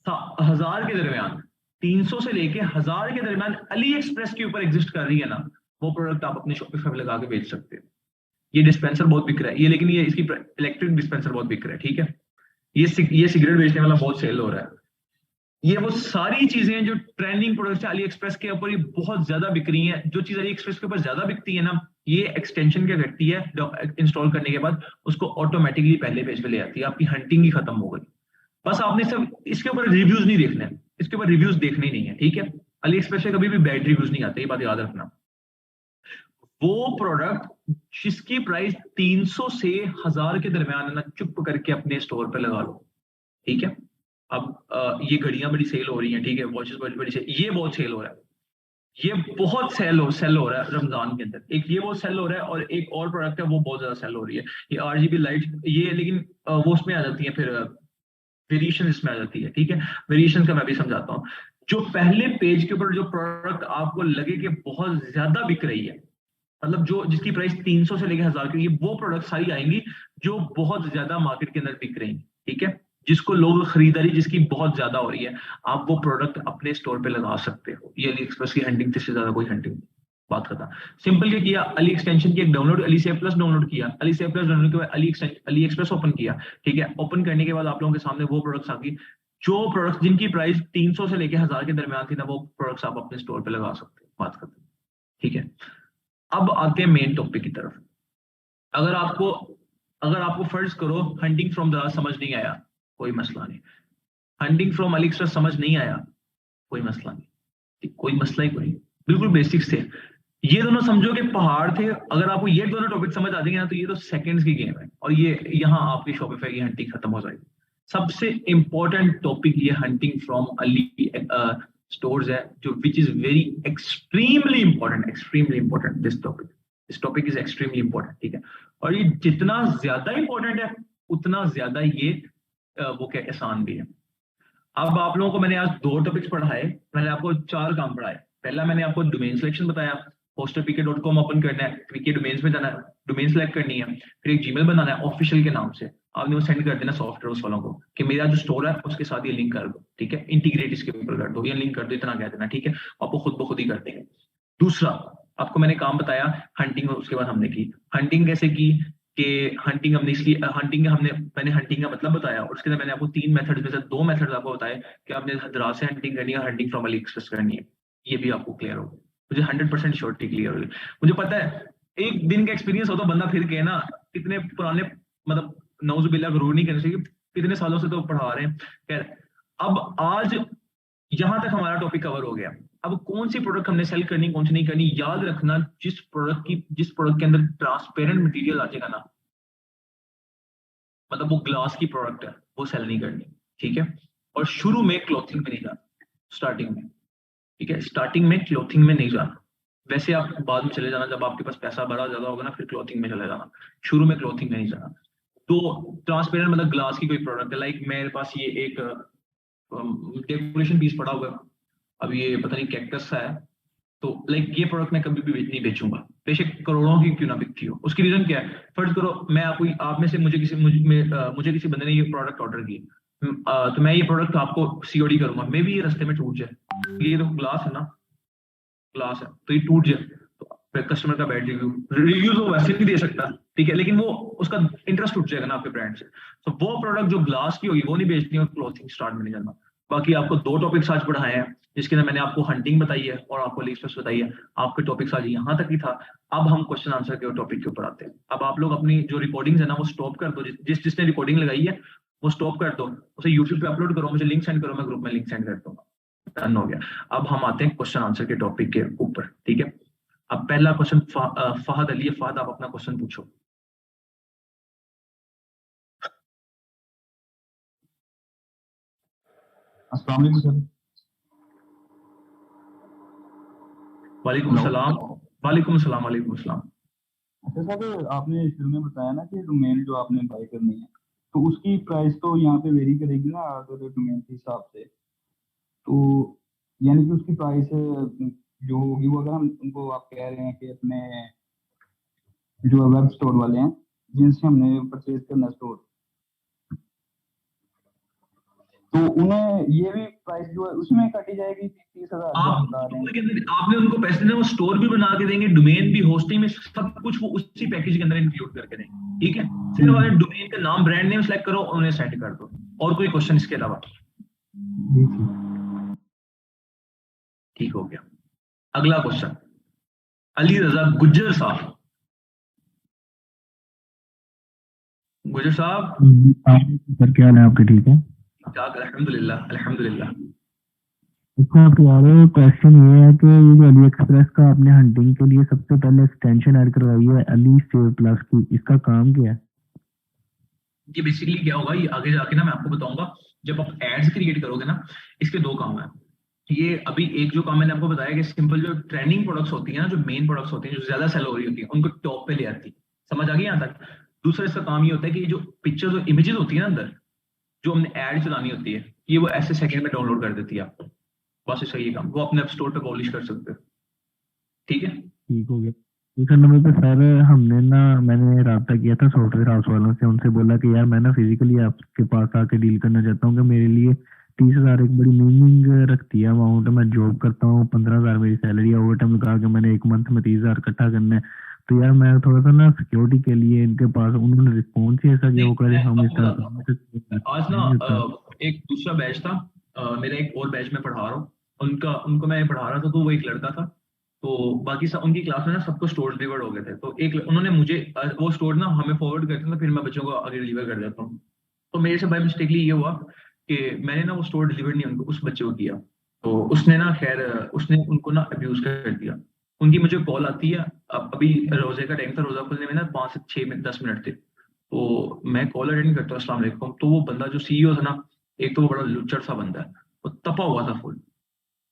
1000 के दरमियान, 300 से लेके 1000 के दरमियान अली एक्सप्रेस के ऊपर एग्जिस्ट कर रही है ना, वो प्रोडक्ट आप अपने शॉपिफाई पे लगा के बेच सकते हो। ये डिस्पेंसर बहुत बिक रहा है ये, लेकिन ये इसकी इलेक्ट्रिक डिस्पेंसर बहुत बिक रहा है, ठीक है। ये सिगरेट बेचने वाला बहुत सेल हो रहा है। ये वो सारी चीजें जो ट्रेंडिंग प्रोडक्ट्स अली एक्सप्रेस के ऊपर ये बहुत ज्यादा बिक रही हैं। जो चीज अली एक्सप्रेस के ऊपर ज्यादा बिकती है ना, ये एक्सटेंशन क्या करती है, इंस्टॉल करने के बाद उसको ऑटोमेटिकली पहले पेज पे ले आती है, आपकी हंटिंग ही खत्म हो गई। बस आपने सब इसके ऊपर रिव्यूज नहीं देखने, इसके ऊपर रिव्यूज देखने ही नहीं है, ठीक है। अली एक्सप्रेस से कभी भी बैड रिव्यूज नहीं आते, ये बात याद रखना। वो प्रोडक्ट जिसकी प्राइस 300 से 1000 के दरमियान है ना, चुप करके अपने स्टोर पे लगा लो, ठीक है। अब ये घड़ियां बड़ी सेल हो रही हैं, ठीक है, वॉचेस बड़ी सेल, ये बहुत सेल हो रहा है, ये बहुत सेल हो रहा है रमजान के अंदर। एक ये बहुत सेल हो रहा है, और एक और प्रोडक्ट है वो बहुत ज्यादा सेल हो रही है, ये RGB लाइट, ये लेकिन वो उसमें आ जाती है, फिर वेरिएशन इसमें आ जाती है, ठीक है। वेरिएशन का मैं भी समझाता हूँ। जो पहले पेज के ऊपर जो प्रोडक्ट आपको लगे कि बहुत ज्यादा बिक रही है, मतलब जो जिसकी प्राइस 300 से लेकर 1000 की, ये वो प्रोडक्ट सारी आएंगी जो बहुत ज्यादा मार्केट के अंदर बिक रही है, ठीक है, जिसको लोग खरीदारी जिसकी बहुत ज्यादा हो रही है, आप वो प्रोडक्ट अपने स्टोर पे लगा सकते हो। ये अली एक्सप्रेस की हंटिंग से ज्यादा कोई हंटिंग, बात खत्म। सिंपल क्या किया, अली एक्सटेंशन की एक download, Ali save plus download किया, अली सेव प्लस डाउनलोड के बाद अली एक्सप्रेस ओपन किया, ठीक है। ओपन करने के बाद आप लोगों के सामने वो प्रोडक्ट्स आ गई जो प्रोडक्ट जिनकी प्राइस 300 से लेकर 1000 के दरमियान थी ना, वो प्रोडक्ट्स आप अपने स्टोर पे लगा सकते हो, बात खत्म, ठीक है। अब आते हैं मेन टॉपिक की तरफ। अगर आपको फर्ज करो हंटिंग फ्रॉम दराज समझ नहीं आया, कोई मसला नहीं, हंटिंग फ्रॉम अली एक्सप्रेस समझ नहीं आया, कोई मसला नहीं, कोई मसला ही कोई, बिल्कुल बेसिक्स थे। ये दोनों समझो कि पहाड़ थे, अगर आपको ये दोनों टॉपिक समझ आ जाएंगे ना तो ये तो सेकंड्स की गेम है, और ये यहाँ आपकी शॉपिफाई की हंटिंग खत्म हो जाएगी। सबसे इंपॉर्टेंट टॉपिक ये हंटिंग फ्रॉम अली स्टोर्स है, जो which is very extremely important this topic is extremely important, ठीक है। और ये जितना ज्यादा इंपॉर्टेंट है उतना ज्यादा ये वो क्या आसान भी है। अब आप लोगों को मैंने आज 2 टॉपिक्स पढ़ाए, मैंने आपको 4 काम पढ़ाए। पहला मैंने आपको डोमेन सिलेक्शन बताया, posterpk.com ओपन करना है, पीके डोमेन्स में जाना है, डोमेन सेलेक्ट करनी है, फिर एक जीमेल बनाना है ऑफिशियल के नाम से, आपने वो सेंड कर देना सॉफ्टवेयर वालों को कि मेरा जो स्टोर है उसके साथ ये लिंक कर दो, ठीक है, इंटीग्रेट इसके ऊपर कर दो या लिंक कर दो, इतना कह देना, ठीक है, आपको खुद ब खुद ही कर देंगे। दूसरा आपको मैंने काम बताया हंटिंग, और उसके बाद हमने की हंटिंग कैसे की कि हंटिंग हमने इसलिए मैंने हंटिंग का मतलब बताया, और उसके अंदर मैंने आपको 3 मेथड्स में से 2 मेथड्स आपको बताए कि आपने दराज से हंटिंग करनी है, हंटिंग फ्रॉम अली एक्सप्रेस करनी है। ये भी आपको क्लियर होगा, मुझे 100% श्योरिटी क्लियर होगी। मुझे पता है एक दिन का एक्सपीरियंस होता बंदा फिर कहे ना, कितने पुराने मतलब नौजुबिल्लाह गुरूर नहीं करने चाहिए, कितने सालों से तो पढ़ा रहे हैं। खैर अब आज यहां तक हमारा टॉपिक कवर हो गया। अब कौन सी प्रोडक्ट हमने सेल करनी, कौन सी नहीं करनी, याद रखना जिस प्रोडक्ट के अंदर ट्रांसपेरेंट मटेरियल आ जाएगा ना, मतलब वो ग्लास की प्रोडक्ट है, वो सेल नहीं करनी, ठीक है। और शुरू में क्लॉथिंग में नहीं जाना, स्टार्टिंग में, ठीक है, स्टार्टिंग में क्लॉथिंग में नहीं जाना। वैसे आप बाद में चले जाना, जब आपके पास पैसा बड़ा ज्यादा होगा ना, फिर क्लॉथिंग में चले जाना, शुरू में क्लॉथिंग में नहीं जाना। तो ट्रांसपेरेंट मतलब ग्लास की कोई प्रोडक्ट है, लाइक मेरे पास ये एक डेकोरेशन पीस पड़ा हुआ है, अब ये पता नहीं कैक्टस है, तो लाइक ये प्रोडक्ट मैं कभी भी नहीं बेचूंगा, बेशक करोड़ों की क्यों ना बिकती हो। उसकी रीजन क्या है, फर्ज करो मैं आपको, आप में से मुझे किसी बंदे ने ये प्रोडक्ट ऑर्डर की, तो मैं ये प्रोडक्ट आपको सीओडी करूंगा, मे भी ये रास्ते में टूट जाए, ये तो ग्लास है ना, ग्लास है तो ये टूट जाए, तो कस्टमर का बैड रिव्यू तो वैसे नहीं दे सकता, ठीक है, लेकिन वो उसका इंटरेस्ट उठ जाएगा ना आपके ब्रांड से। तो वो प्रोडक्ट जो ग्लास की होगी वो नहीं बेचनी, और क्लॉथिंग स्टार्ट में नहीं जाना। बाकी आपको 2 टॉपिक्स आज पढ़ाए हैं, जिसके अंदर मैंने आपको हंटिंग बताई है और आपको अली एक्सप्रेस बताई है। आपके टॉपिक्स आज यहाँ तक ही था। अब हम क्वेश्चन आंसर के टॉपिक के ऊपर आते हैं। अब आप लोग अपनी जो रिकॉर्डिंग्स है ना वो स्टॉप कर दो, जिसने रिकॉर्डिंग लगाई है वो स्टॉप कर दो, उसे यूट्यूब पे अपलोड करो, मुझे लिंक सेंड करो, मैं ग्रुप में लिंक सेंड कर दूंगा। डन हो गया। अब हम आते हैं क्वेश्चन आंसर के टॉपिक के ऊपर, ठीक है। अब पहला क्वेश्चन फहद अली है, फहद आप अपना क्वेश्चन पूछो। अस्सलाम वालेकुम सर। वालेकुम सलाम। वालेकुम सलाम। वालेकुम सलाम। अच्छा सर, आपने शुरू में बताया ना कि डोमेन जो आपने बाय करनी है तो उसकी प्राइस तो यहाँ पे वेरी करेगी ना, अगर डोमेन के हिसाब से, तो यानी कि उसकी प्राइस जो होगी वो, अगर हम उनको आप कह रहे हैं कि अपने जो वेब स्टोर वाले हैं जिनसे हमने परचेज करना स्टोर, तो उन्हें ये भी प्राइस जो है उसमें काटी जाएगी 30,000। आपने उनको पैसे देने, वो स्टोर भी बना के देंगे, डोमेन भी, होस्टिंग में, सब कुछ वो उसी पैकेज के अंदर इंक्लूड करके देंगे, ठीक है। सिर्फ हमारे डोमेन का नाम, ब्रांड नेम सेलेक्ट करो, उन्हें सेंड कर दो। और कोई क्वेश्चन इसके अलावा? ठीक हो गया। अगला क्वेश्चन अली रजा गुज्जर साहब। गुज्जर साहब सर, क्या हाल है आपके? ठीक है, अल्हम्दुलिल्लाह अल्हम्दुलिल्लाह। इसका आपके क्वेश्चन ये है कि ये जो अली एक्सप्रेस का आपने हंटिंग के लिए सबसे पहले एक्सटेंशन ऐड करवाई है अली सेव प्लस की, इसका काम क्या है? ये बेसिकली क्या होगा, ये आगे जाके ना मैं आपको बताऊंगा। जब आप एड्स क्रिएट करोगे ना, इसके 2 काम है। ये अभी एक जो काम मैंने आपको बताया कि सिंपल जो ट्रेंडिंग प्रोडक्ट्स होती है ना, जो मेन प्रोडक्ट्स होती हैं, जो ज्यादा सेल हो रही होती है, उनको टॉप पे ले आती है। समझ आ गई यहाँ तक? दूसरा इसका काम ये होता है कि ये जो पिक्चर्स और इमेजेस होती है ना अंदर, जो हमने ऐड चलानी होती है, ये वो ऐसे सेकंड में डाउनलोड कर देती है आपको। बस इसका ये काम, वो अपने ऐप स्टोर पे पब्लिश कर सकते हो, ठीक है। ठीक हो गया। दूसरे नंबर पे सर, मैंने रब्ता किया था सॉफ्टवेयर हाउस वालों से, उनसे बोला कि यार मैं ना फिजिकली आपके पास आके डील करना चाहता हूँ कि मेरे लिए 30,000 एक बड़ी मीनिंग रखती है अमाउंट। मैं जॉब करता हूँ, 15,000 मेरी सैलरी है, ओवर टाइम लगा के मैंने एक मंथ में 30,000 इकट्ठा करना है, तो यार मैं थोड़ा सा ना सिक्योरिटी के लिए इनके पास, उन्होंने रिस्पॉन्स ही ऐसा किया, वो कह रहे हम आज ना एक दूसरा बैच था, मेरा एक और बैच में पढ़ा रहा हूँ, उनको मैं पढ़ा रहा था, तो वो एक लड़का था, तो बाकी सब उनकी क्लास में ना सबको स्टोर डिलीवर हो गए थे, तो एक उन्होंने मुझे वो स्टोर ना हमें फॉरवर्ड करते थे, फिर मैं बच्चों को आगे डिलीवर कर देता हूँ। तो मेरे से बाय मिस्टेकली ये हुआ कि मैंने ना वो स्टोर डिलीवर नहीं उनको उस बच्चे को किया, तो उसने ना खैर उसने उनको ना अब्यूज कर दिया। उनकी मुझे कॉल आती है, अभी रोजे का टाइम था, रोजा खुलने में ना 5 से 6 मिनट 10 मिनट थे, तो मैं कॉल अटेंड करता हूँ अस्सलाम वालेकुम, तो वो बंदा जो सीईओ था ना, एक तो वो बड़ा लुच्चड़ सा बंदा है, वो तपा हुआ था फुल।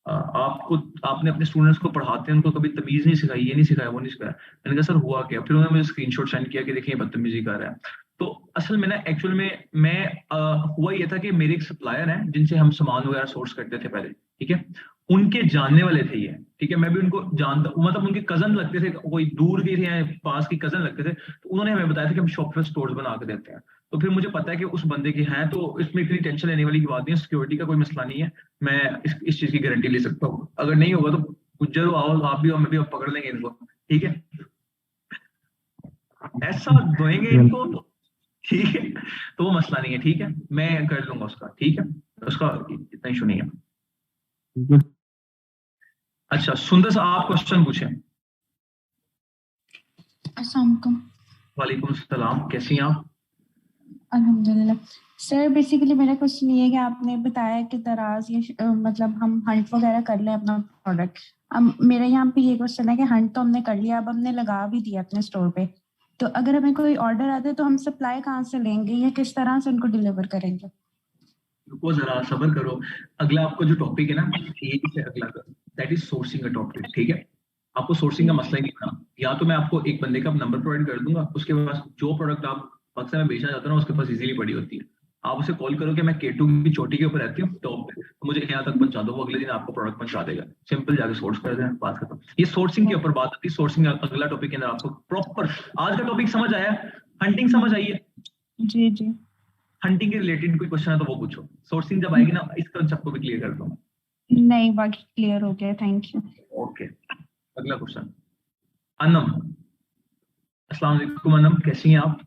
आपको आपने अपने स्टूडेंट्स को पढ़ाते हैं, उनको कभी तमीज नहीं सिखाई, ये नहीं सिखाया, वो नहीं सिखाया। मैंने कहा सर हुआ क्या? फिर उन्होंने मुझे स्क्रीनशॉट सेंड किया कि देखिए बदतमीजी कर रहा है। तो असल में ना एक्चुअल में मैं हुआ ये था कि मेरे एक सप्लायर हैं जिनसे हम सामान वगैरह सोर्स करते थे पहले, ठीक है, उनके जानने वाले थे ये, ठीक है, मैं भी उनको जानता, मतलब उनके कजन लगते थे, कोई दूर के थे या पास की कजन लगते थे, तो उन्होंने हमें बताया था कि हम शॉप पे स्टोर्स बना के देते हैं। तो फिर मुझे पता है कि उस बंदे के हैं, तो इसमें इतनी टेंशन लेने वाली बात नहीं है, सिक्योरिटी का कोई मसला नहीं है, मैं इस चीज की गारंटी ले सकता हूँ। अगर नहीं होगा तो गुज्जर हो, आओ आप भी हो, मैं भी, पकड़ लेंगे इनको, ठीक है, ऐसा धोएंगे इनको, तो ठीक है, तो वो मसला नहीं है, ठीक है, मैं कर लूंगा उसका, ठीक है, उसका इतना इशू नहीं है। अच्छा सुंदर सा आप क्वेश्चन पूछें। अस्सलाम वालेकुम। वालेकुम सलाम, कैसी हैं आप? अल्हम्दुलिल्लाह। सर बेसिकली मेरा क्वेश्चन ये है कि आपने बताया कि दराज ये मतलब हम हंट वगैरह कर लें अपना प्रोडक्ट। अब मेरे यहाँ पे ये क्वेश्चन है कि हंट तो हमने कर लिया, अब हमने लगा भी दिया अपने स्टोर पे, तो अगर हमें कोई ऑर्डर आता है तो हम सप्लाई कहाँ से लेंगे या किस तरह से उनको डिलीवर करेंगे? रुको जरा सब्र करो, अगला आपको जो टॉपिक है ना, यही से अगला दैट इज सोर्सिंग का टॉपिक, ठीक है, आपको सोर्सिंग का मसला ही नहीं था। या तो मैं आपको एक बंदे का नंबर प्रोवाइड कर दूंगा, उसके पास जो प्रोडक्ट आप पाकिस्तान में बेचना चाहते हो ना, उसके पास इजीली पड़ी होती है, आप उसे कॉल करो कि मैं K2 की चोटी के ऊपर रहती हूँ टॉप पे, तो मुझे यहाँ तक पहुंचा दो, वो अगले दिन आपको प्रोडक्ट पहुंचा देगा, सिंपल, जाके सोर्स कर दें, बात खत्म। ये सोर्सिंग के ऊपर बात आती है, सोर्सिंग अगला टॉपिक के अंदर आपको प्रॉपर आज का टॉपिक समझ आया, हंटिंग समझ आई है? जी जी। हंटिंग के रिलेटेड कोई क्वेश्चन है तो वो पूछो, सोर्सिंग जब आएगी ना इस कंसेप्ट को भी क्लियर कर दूंगा। नहीं बाकी क्लियर हो गया, थैंक यू। ओके, अगला क्वेश्चन, अनम। अस्सलाम वालेकुम अनम, कैसी हैं आप?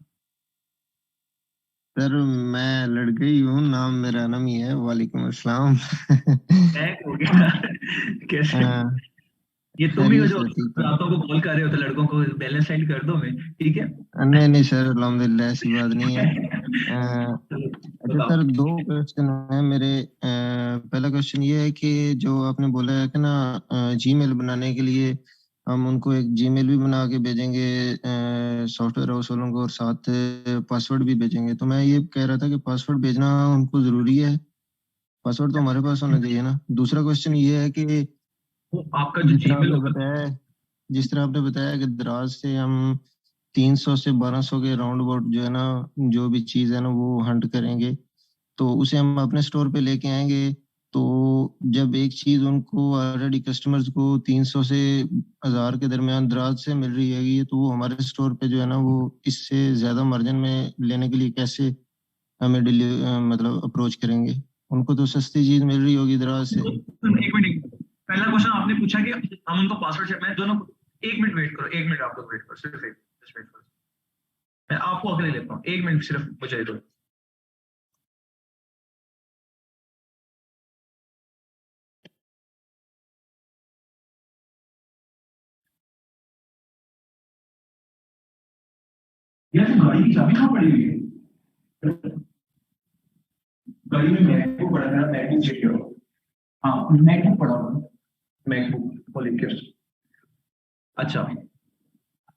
सर मैं लड़का ही हूँ, नाम मेरा अनम ही है। वालेकुम अस्सलाम। हो गया कैसे? ये तुम ही हो जो रातों को कॉल कर रहे हो तो लड़कों को बैलेंस सेंड कर दो मैं, ठीक है? नहीं नहीं सर, अल्हम्दुलिल्लाह ऐसी बात नहीं है। अच्छा सर, 2 क्वेश्चन है मेरे। पहला क्वेश्चन ये है कि जो आपने बोला है कि ना जीमेल बनाने के लिए हम उनको एक जीमेल भी बना के भेजेंगे सॉफ्टवेयर हाउस वालों को, और साथ पासवर्ड भी भेजेंगे, तो मैं ये कह रहा था कि पासवर्ड भेजना उनको जरूरी है? पासवर्ड तो हमारे पास होना चाहिए ना। दूसरा क्वेश्चन ये है कि आपका जो जीमेल होगा, जिस तरह आपने बताया कि दराज से हम 300 से 1200 के राउंड अबाउट जो है ना, जो भी चीज है ना वो हंट करेंगे, तो उसे हम अपने स्टोर पे लेके आएंगे, तो जब एक चीज उनको ऑलरेडी कस्टमर्स को 300 से 1000 के दरमियान दराज से मिल रही है, तो वो हमारे स्टोर पे जो है ना वो इससे ज्यादा मार्जिन में लेने के लिए कैसे हमें मतलब अप्रोच करेंगे? उनको तो सस्ती चीज मिल रही होगी दराज से। एक मिनट, पहला क्वेश्चन आपने पूछा कि हम उनको पासवर्ड शेयर, मैं दोनों, एक मिनट वेट करो, एक मिनट आप लोग वेट करो, सिर्फ एक जस्ट वेट करो, मैं आपको अगले लेता हूँ, एक मिनट सिर्फ मुझे दो। यार गाड़ी की चाबी कहाँ पड़ी हुई है? गाड़ी में मैकबुक पड़ा है, मैकबुक चेक करो। हाँ मैकबुक पड़ा हुआ, मैकबुक को लेकर। अच्छा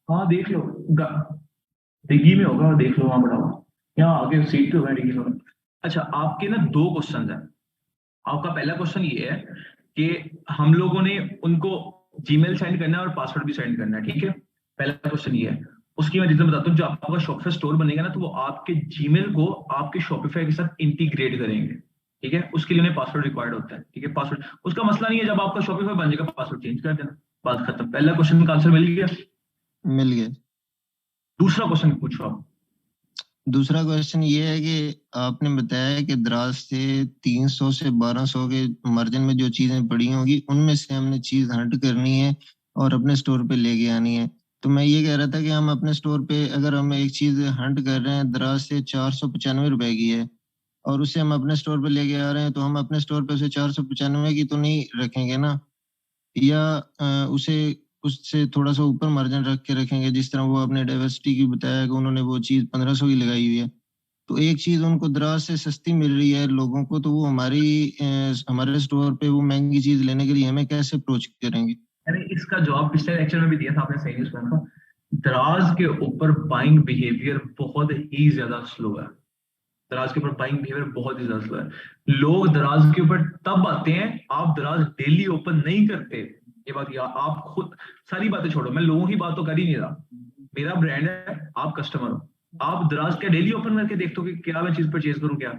हाँ देख लो, डिग्गी में होगा, देख लो वहां पड़ा हुआ, यहाँ आगे सीट पे होगा डिग्गी में। अच्छा आपके ना 2 क्वेश्चन हैं। आपका पहला क्वेश्चन ये है कि हम लोगों ने उनको जीमेल सेंड करना है और पासवर्ड भी सेंड करना है, ठीक है, पहला क्वेश्चन ये है। उसकी मैं रीजन बताता हूँ, जो आपका शॉपिफाई स्टोर बनेगा ना, तो वो आपके जीमेल को आपके शॉपिफाई के साथ इंटीग्रेट करेंगे, ठीक है, उसके लिए उन्हें पासवर्ड रिक्वायर्ड होता है, ठीक है, पासवर्ड उसका मसला नहीं है, जब आपका शॉपिफाई बन जाएगा पासवर्ड चेंज कर देना, बात खत्म। पहला क्वेश्चन का आंसर मिल गया? मिल गया। दूसरा क्वेश्चन पूछो आप। दूसरा क्वेश्चन ये है कि आपने बताया कि दराज से 300 से 1200 के मार्जिन में जो चीजें पड़ी होंगी उनमें से हमने चीज हंट करनी है और अपने स्टोर पे लेके आनी है। तो मैं ये कह रहा था कि हम अपने स्टोर पे अगर हम एक चीज हंट कर रहे हैं दराज से 495 रुपए की है और उसे हम अपने स्टोर पे लेके आ रहे हैं, तो हम अपने स्टोर पे उसे 495 की तो नहीं रखेंगे ना, या उसे उससे थोड़ा सा ऊपर मार्जिन रख के रखेंगे, जिस तरह वो अपने डाइवर्सिटी की बताया कि उन्होंने वो चीज 1500 की लगाई हुई है, तो एक चीज उनको दराज से सस्ती मिल रही है लोगों को, तो वो हमारे स्टोर पे वो महंगी चीज लेने के लिए हमें कैसे अप्रोच करेंगे? अरे इसका जवाब पिछले लेक्चर में भी दिया था आपने, सही नहीं सुना था। दराज के ऊपर बाइंग बिहेवियर बहुत ही ज्यादा स्लो है। दराज के ऊपर बाइंग बिहेवियर बहुत ही ज्यादा स्लो है। लोग दराज के ऊपर तब आते हैं, आप दराज डेली ओपन नहीं करते। ये बात आप खुद, सारी बातें छोड़ो, मैं लोगों की बात तो कर ही नहीं रहा। मेरा ब्रांड है, आप कस्टमर हो, आप दराज क्या डेली ओपन करके देखते हो कि क्या मैं चीज परचेज करूं? क्या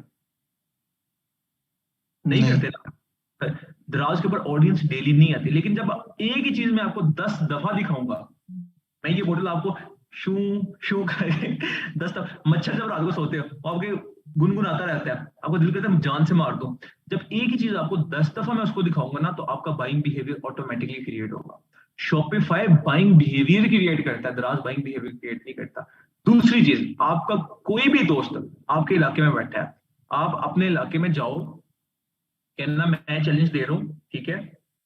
नहीं करते ना। दराज के ऊपर ऑडियंस डेली नहीं आती। लेकिन जब एक ही चीज मैं आपको 10 दफा दिखाऊंगा, मैं ये बोतल आपको शू शू करके 10 दफा, मच्छर जब रात को सोते हो आपके गुनगुनाता रहता है, आपको दिल करता है जान से मार दो। जब एक ही चीज आपको 10 दफा मैं उसको दिखाऊंगा ना, तो आपका बाइंग बिहेवियर ऑटोमेटिकली क्रिएट होगा। शॉपिफाई बाइंग बिहेवियर क्रिएट करता है, दराज बाइंग बिहेवियर क्रिएट नहीं करता। दूसरी चीज, आपका कोई भी दोस्त आपके इलाके में बैठा है, आप अपने इलाके में जाओ, कहना मैं चैलेंज दे रहा हूँ, ठीक है,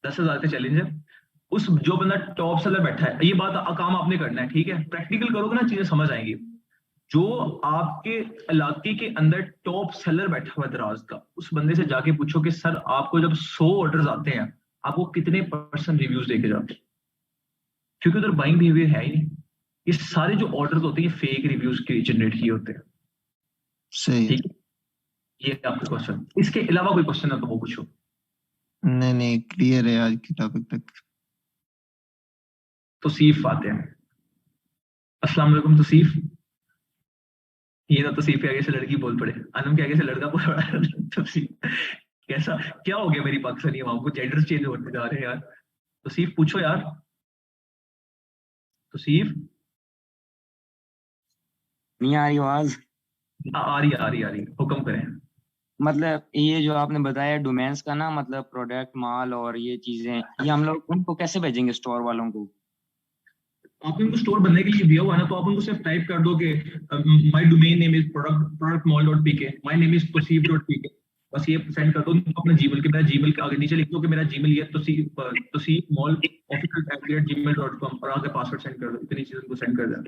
10,000 का चैलेंज है। उस जो बंदा टॉप सेलर बैठा है, ये बात काम आपने करना है, ठीक है, प्रैक्टिकल करोगे ना चीजें समझ आएंगी। जो आपके इलाके के अंदर टॉप सेलर बैठा हुआ दराज का, उस बंदे से जाके पूछो कि सर आपको जब 100 ऑर्डर्स आते हैं, आपको कितने % रिव्यूज देके जाते हैं? क्योंकि उधर बाइंग बिहेवियर है ही नहीं। ये सारे जो ऑर्डर्स होते हैं, ये फेक रिव्यूज के जनरेट किए होते हैं। सही। ठीक है, ये आपका क्वेश्चन। इसके अलावा कोई क्वेश्चन है तो वो पूछो। नहीं क्लियर है आज की टॉपिक तक। तौसीफ आते हैं। अस्सलाम वालेकुम तौसीफ। ये ना तौसीफ के आगे से लड़की बोल पड़े, अनम के आगे से लड़का बोल पड़ा। तौसीफ कैसा क्या हो गया मेरी पाकिस्तानी आवाम को? जेंडर्स चेंज होते जा रहे हैं यार। तौसीफ पूछो यार। तौसीफ नहीं आ रही आवाज? आ रही, हुक्म करें। मतलब ये जो आपने बताया डोमेन्स का ना, मतलब प्रोडक्ट, माल और ये चीजें, ये हम लोग उनको कैसे भेजेंगे स्टोर वालों को? आपने उनको स्टोर बनने के लिए दिया हुआ है ना, तो आप उनको सिर्फ टाइप कर दो कि my domain name is productmall.pk, my name is तौसीफ.pk, बस ये सेंड कर दो उनको अपना जीमेल के। मेरा जीमेल के आगे नीचे लिख दो कि मेरा जीमेल ये तौसीफmall@gmail.com, और आगे पासवर्ड सेंड कर दो। इतनी चीज उनको सेंड कर देना।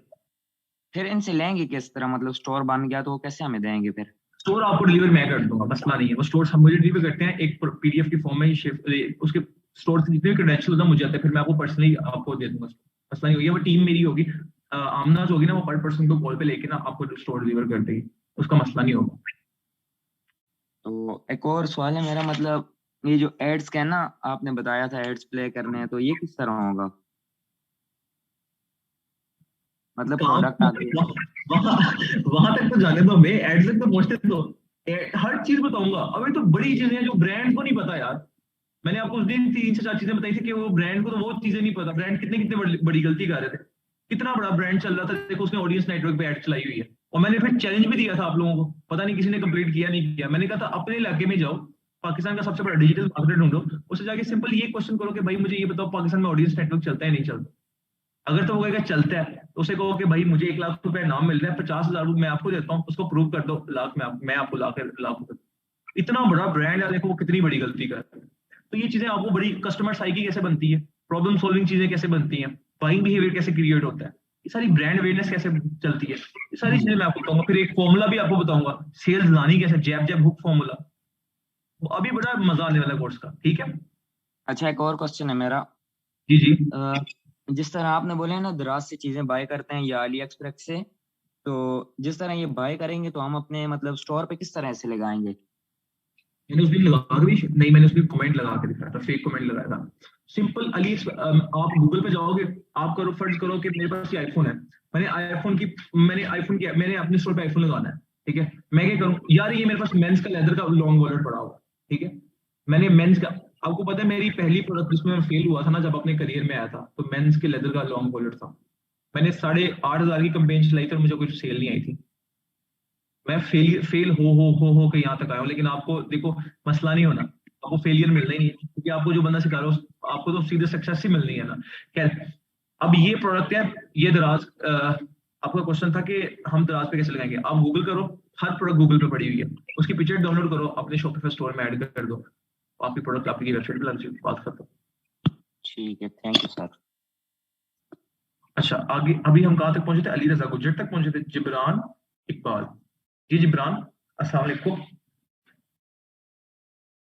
फिर इनसे लेंगे किस तरह? मतलब स्टोर बन गया तो वो कैसे हमें देंगे फिर? स्टोर आपको डिलीवर मैं कर दूंगा, मसला नहीं है। वो स्टोर हम मुझे डिलीवर करते हैं एक पीडीएफ की फॉर्म में, उसके स्टोर से जितने भी क्रेडेंशियल होता मुझे आते हैं, फिर मैं आपको पर्सनली आपको दे दूंगा। मसला नहीं होगी, वो टीम मेरी होगी, आमना जो होगी ना, वो पर पर्सन को कॉल पे लेके ना आपको स्टोर डिलीवर कर देगी, उसका मसला नहीं होगा। तो एक और सवाल है मेरा, मतलब ये जो एड्स का है ना, आपने बताया था एड्स प्ले करने हैं, तो ये किस तरह होगा? मतलब प्रोडक्ट वहां तक तो जाने दो, हमें एड्स तक तो पहुंचते दो। हर चीज बताऊंगा। अभी तो बड़ी चीजें हैं जो ब्रांड को नहीं पता यार। मैंने आपको उस दिन 3 से 4 चीजें बताई थी कि वो ब्रांड को तो वो चीजें नहीं पता। ब्रांड कितने बड़ी गलती कर रहे थे। कितना बड़ा ब्रांड चल रहा था, देखो उसने ऑडियंस नेटवर्क पे एड चलाई हुई है। और मैंने फिर चैलेंज भी दिया था आप लोगों को, पता नहीं किसी ने कंप्लीट किया नहीं किया। मैंने कहा था अपने इलाके में जाओ, पाकिस्तान का सबसे बड़ा डिजिटल मार्केट ढूंढो, उससे जाके सिंपल ये क्वेश्चन करो कि भाई मुझे ये बताओ पाकिस्तान में ऑडियंस नेटवर्क चलता है नहीं चलता। अगर तो वो कहेगा चलता है, तो उसे कहो कि भाई मुझे 1 लाख रुपए नाम मिल रहा है, 50,000 मैं आपको देता हूँ, उसको प्रूव कर दो लाख में, मैं आपको लाख रुपए। इतना बड़ा ब्रांड है, देखो वो कितनी बड़ी गलती कर रहा है। तो ये चीजें आपको बड़ी, कस्टमर साइकी कैसे बनती है, प्रॉब्लम सॉल्विंग चीजें कैसे बनती हैं, बाइंग बिहेवियर कैसे क्रिएट होता है, ये सारी ब्रांड अवेयरनेस कैसे चलती है, ये सारी चीजें मैं आपको बताऊंगा। फिर एक फॉर्मूला भी आपको बताऊंगा, सेल्स लानी कैसे, जैब हुक फॉर्मूला। वो अभी बड़ा मजा आने वाला कोर्स का, ठीक है। अच्छा, एक और क्वेश्चन है मेरा। जी जिस तरह आपने बोले ना दराज से चीजें बाय करते हैं या अली एक्सप्रेस से, तो जिस तरह ये बाय करेंगे तो हम अपने मतलब स्टोर पे किस तरह से लगाएंगे? मैंने उस दिन लगा भी नहीं, मैंने उसमें कमेंट लगा के दिखाया था, फेक कमेंट लगाया था। सिंपल अली, आप गूगल पे जाओगे, आप करो फर्ज करो कि मेरे पास ये आईफोन है, मैंने अपने स्टोर पे आईफोन लगाना है, ठीक है। मैं क्या करूं यार, ये मेरे पास मेंस का लेदर का लॉन्ग वॉलेट पड़ा हुआ, ठीक है। मैंने मेंस का, आपको पता है मेरी पहली प्रोडक्ट जिसमें मैं फेल हुआ था ना, जब अपने करियर में आया था, तो मेंस के लेदर का लॉन्ग वॉलेट था। मैंने 8,500 की कैंपेन चलाई थी और मुझे कुछ सेल नहीं आई थी। मैं फेल हो के यहाँ तक आया हूँ। लेकिन आपको देखो मसला नहीं होना, आपको फेलियर मिलना ही नहीं, क्योंकि आपको जो बंदा सिखा रहा है आपको तो सीधे सक्सेस ही मिलनी है ना। खैर, अब ये प्रोडक्ट है, ये दराज। आपका क्वेश्चन था कि हम दराज पे कैसे लगाएंगे। आप गूगल करो, हर प्रोडक्ट गूगल पे पड़ी हुई है, उसकी पिक्चर डाउनलोड करो, अपने शॉपिफाई स्टोर में ऐड कर दो, आपकी प्रोडक्ट आपकी वेबसाइट पे लग जाएगी। बात करता हूँ, ठीक है, थैंक यू सर। अच्छा, आगे अभी हम कहाँ तक पहुंचे थे? अली रजा गुज्जर तक पहुंचे थे, जिब्रान इकबाल। जी जिब्रान, अस्सलाम वालेकुम।